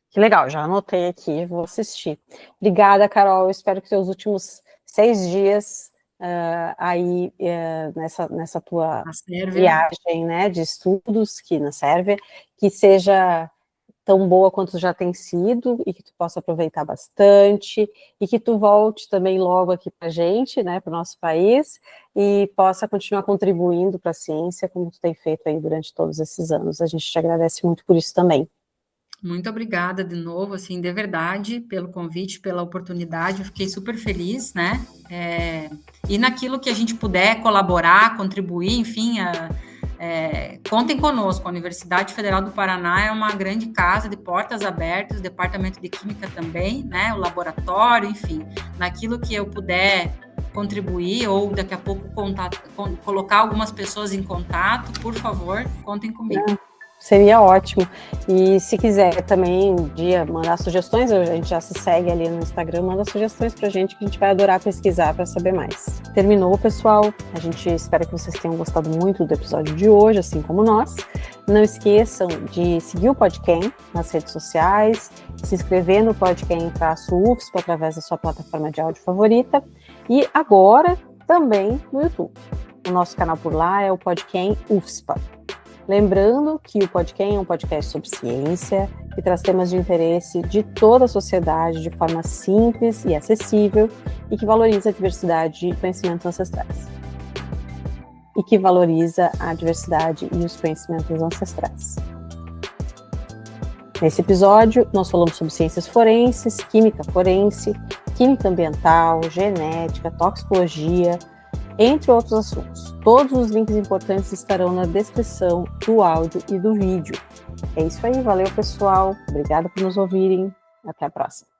Que legal, já anotei aqui, vou assistir. Obrigada, Carol, eu espero que seus últimos 6 dias nessa tua viagem, né, de estudos que na Sérvia, que seja tão boa quanto já tem sido, e que tu possa aproveitar bastante, e que tu volte também logo aqui para a gente, né, para o nosso país, e possa continuar contribuindo para a ciência, como tu tem feito aí durante todos esses anos. A gente te agradece muito por isso também. Muito obrigada de novo, assim, de verdade, pelo convite, pela oportunidade, eu fiquei super feliz, né, e naquilo que a gente puder colaborar, contribuir, enfim, contem conosco, a Universidade Federal do Paraná é uma grande casa de portas abertas, o Departamento de Química também, né, o laboratório, enfim, naquilo que eu puder contribuir, ou daqui a pouco colocar algumas pessoas em contato, por favor, contem comigo. Seria ótimo. E se quiser também mandar sugestões, a gente já se segue ali no Instagram, manda sugestões pra gente, que a gente vai adorar pesquisar para saber mais. Terminou, pessoal. A gente espera que vocês tenham gostado muito do episódio de hoje, assim como nós. Não esqueçam de seguir o Podcam nas redes sociais, se inscrever no Podcam-UFSP através da sua plataforma de áudio favorita, e agora também no YouTube. O nosso canal por lá é o Podcam UFSPA. Lembrando que o Podcam é um podcast sobre ciência, que traz temas de interesse de toda a sociedade de forma simples e acessível, e que valoriza a diversidade de conhecimentos ancestrais. Nesse episódio, nós falamos sobre ciências forenses, química forense, química ambiental, genética, toxicologia, entre outros assuntos. Todos os links importantes estarão na descrição do áudio e do vídeo. É isso aí, valeu, pessoal. Obrigada por nos ouvirem. Até a próxima.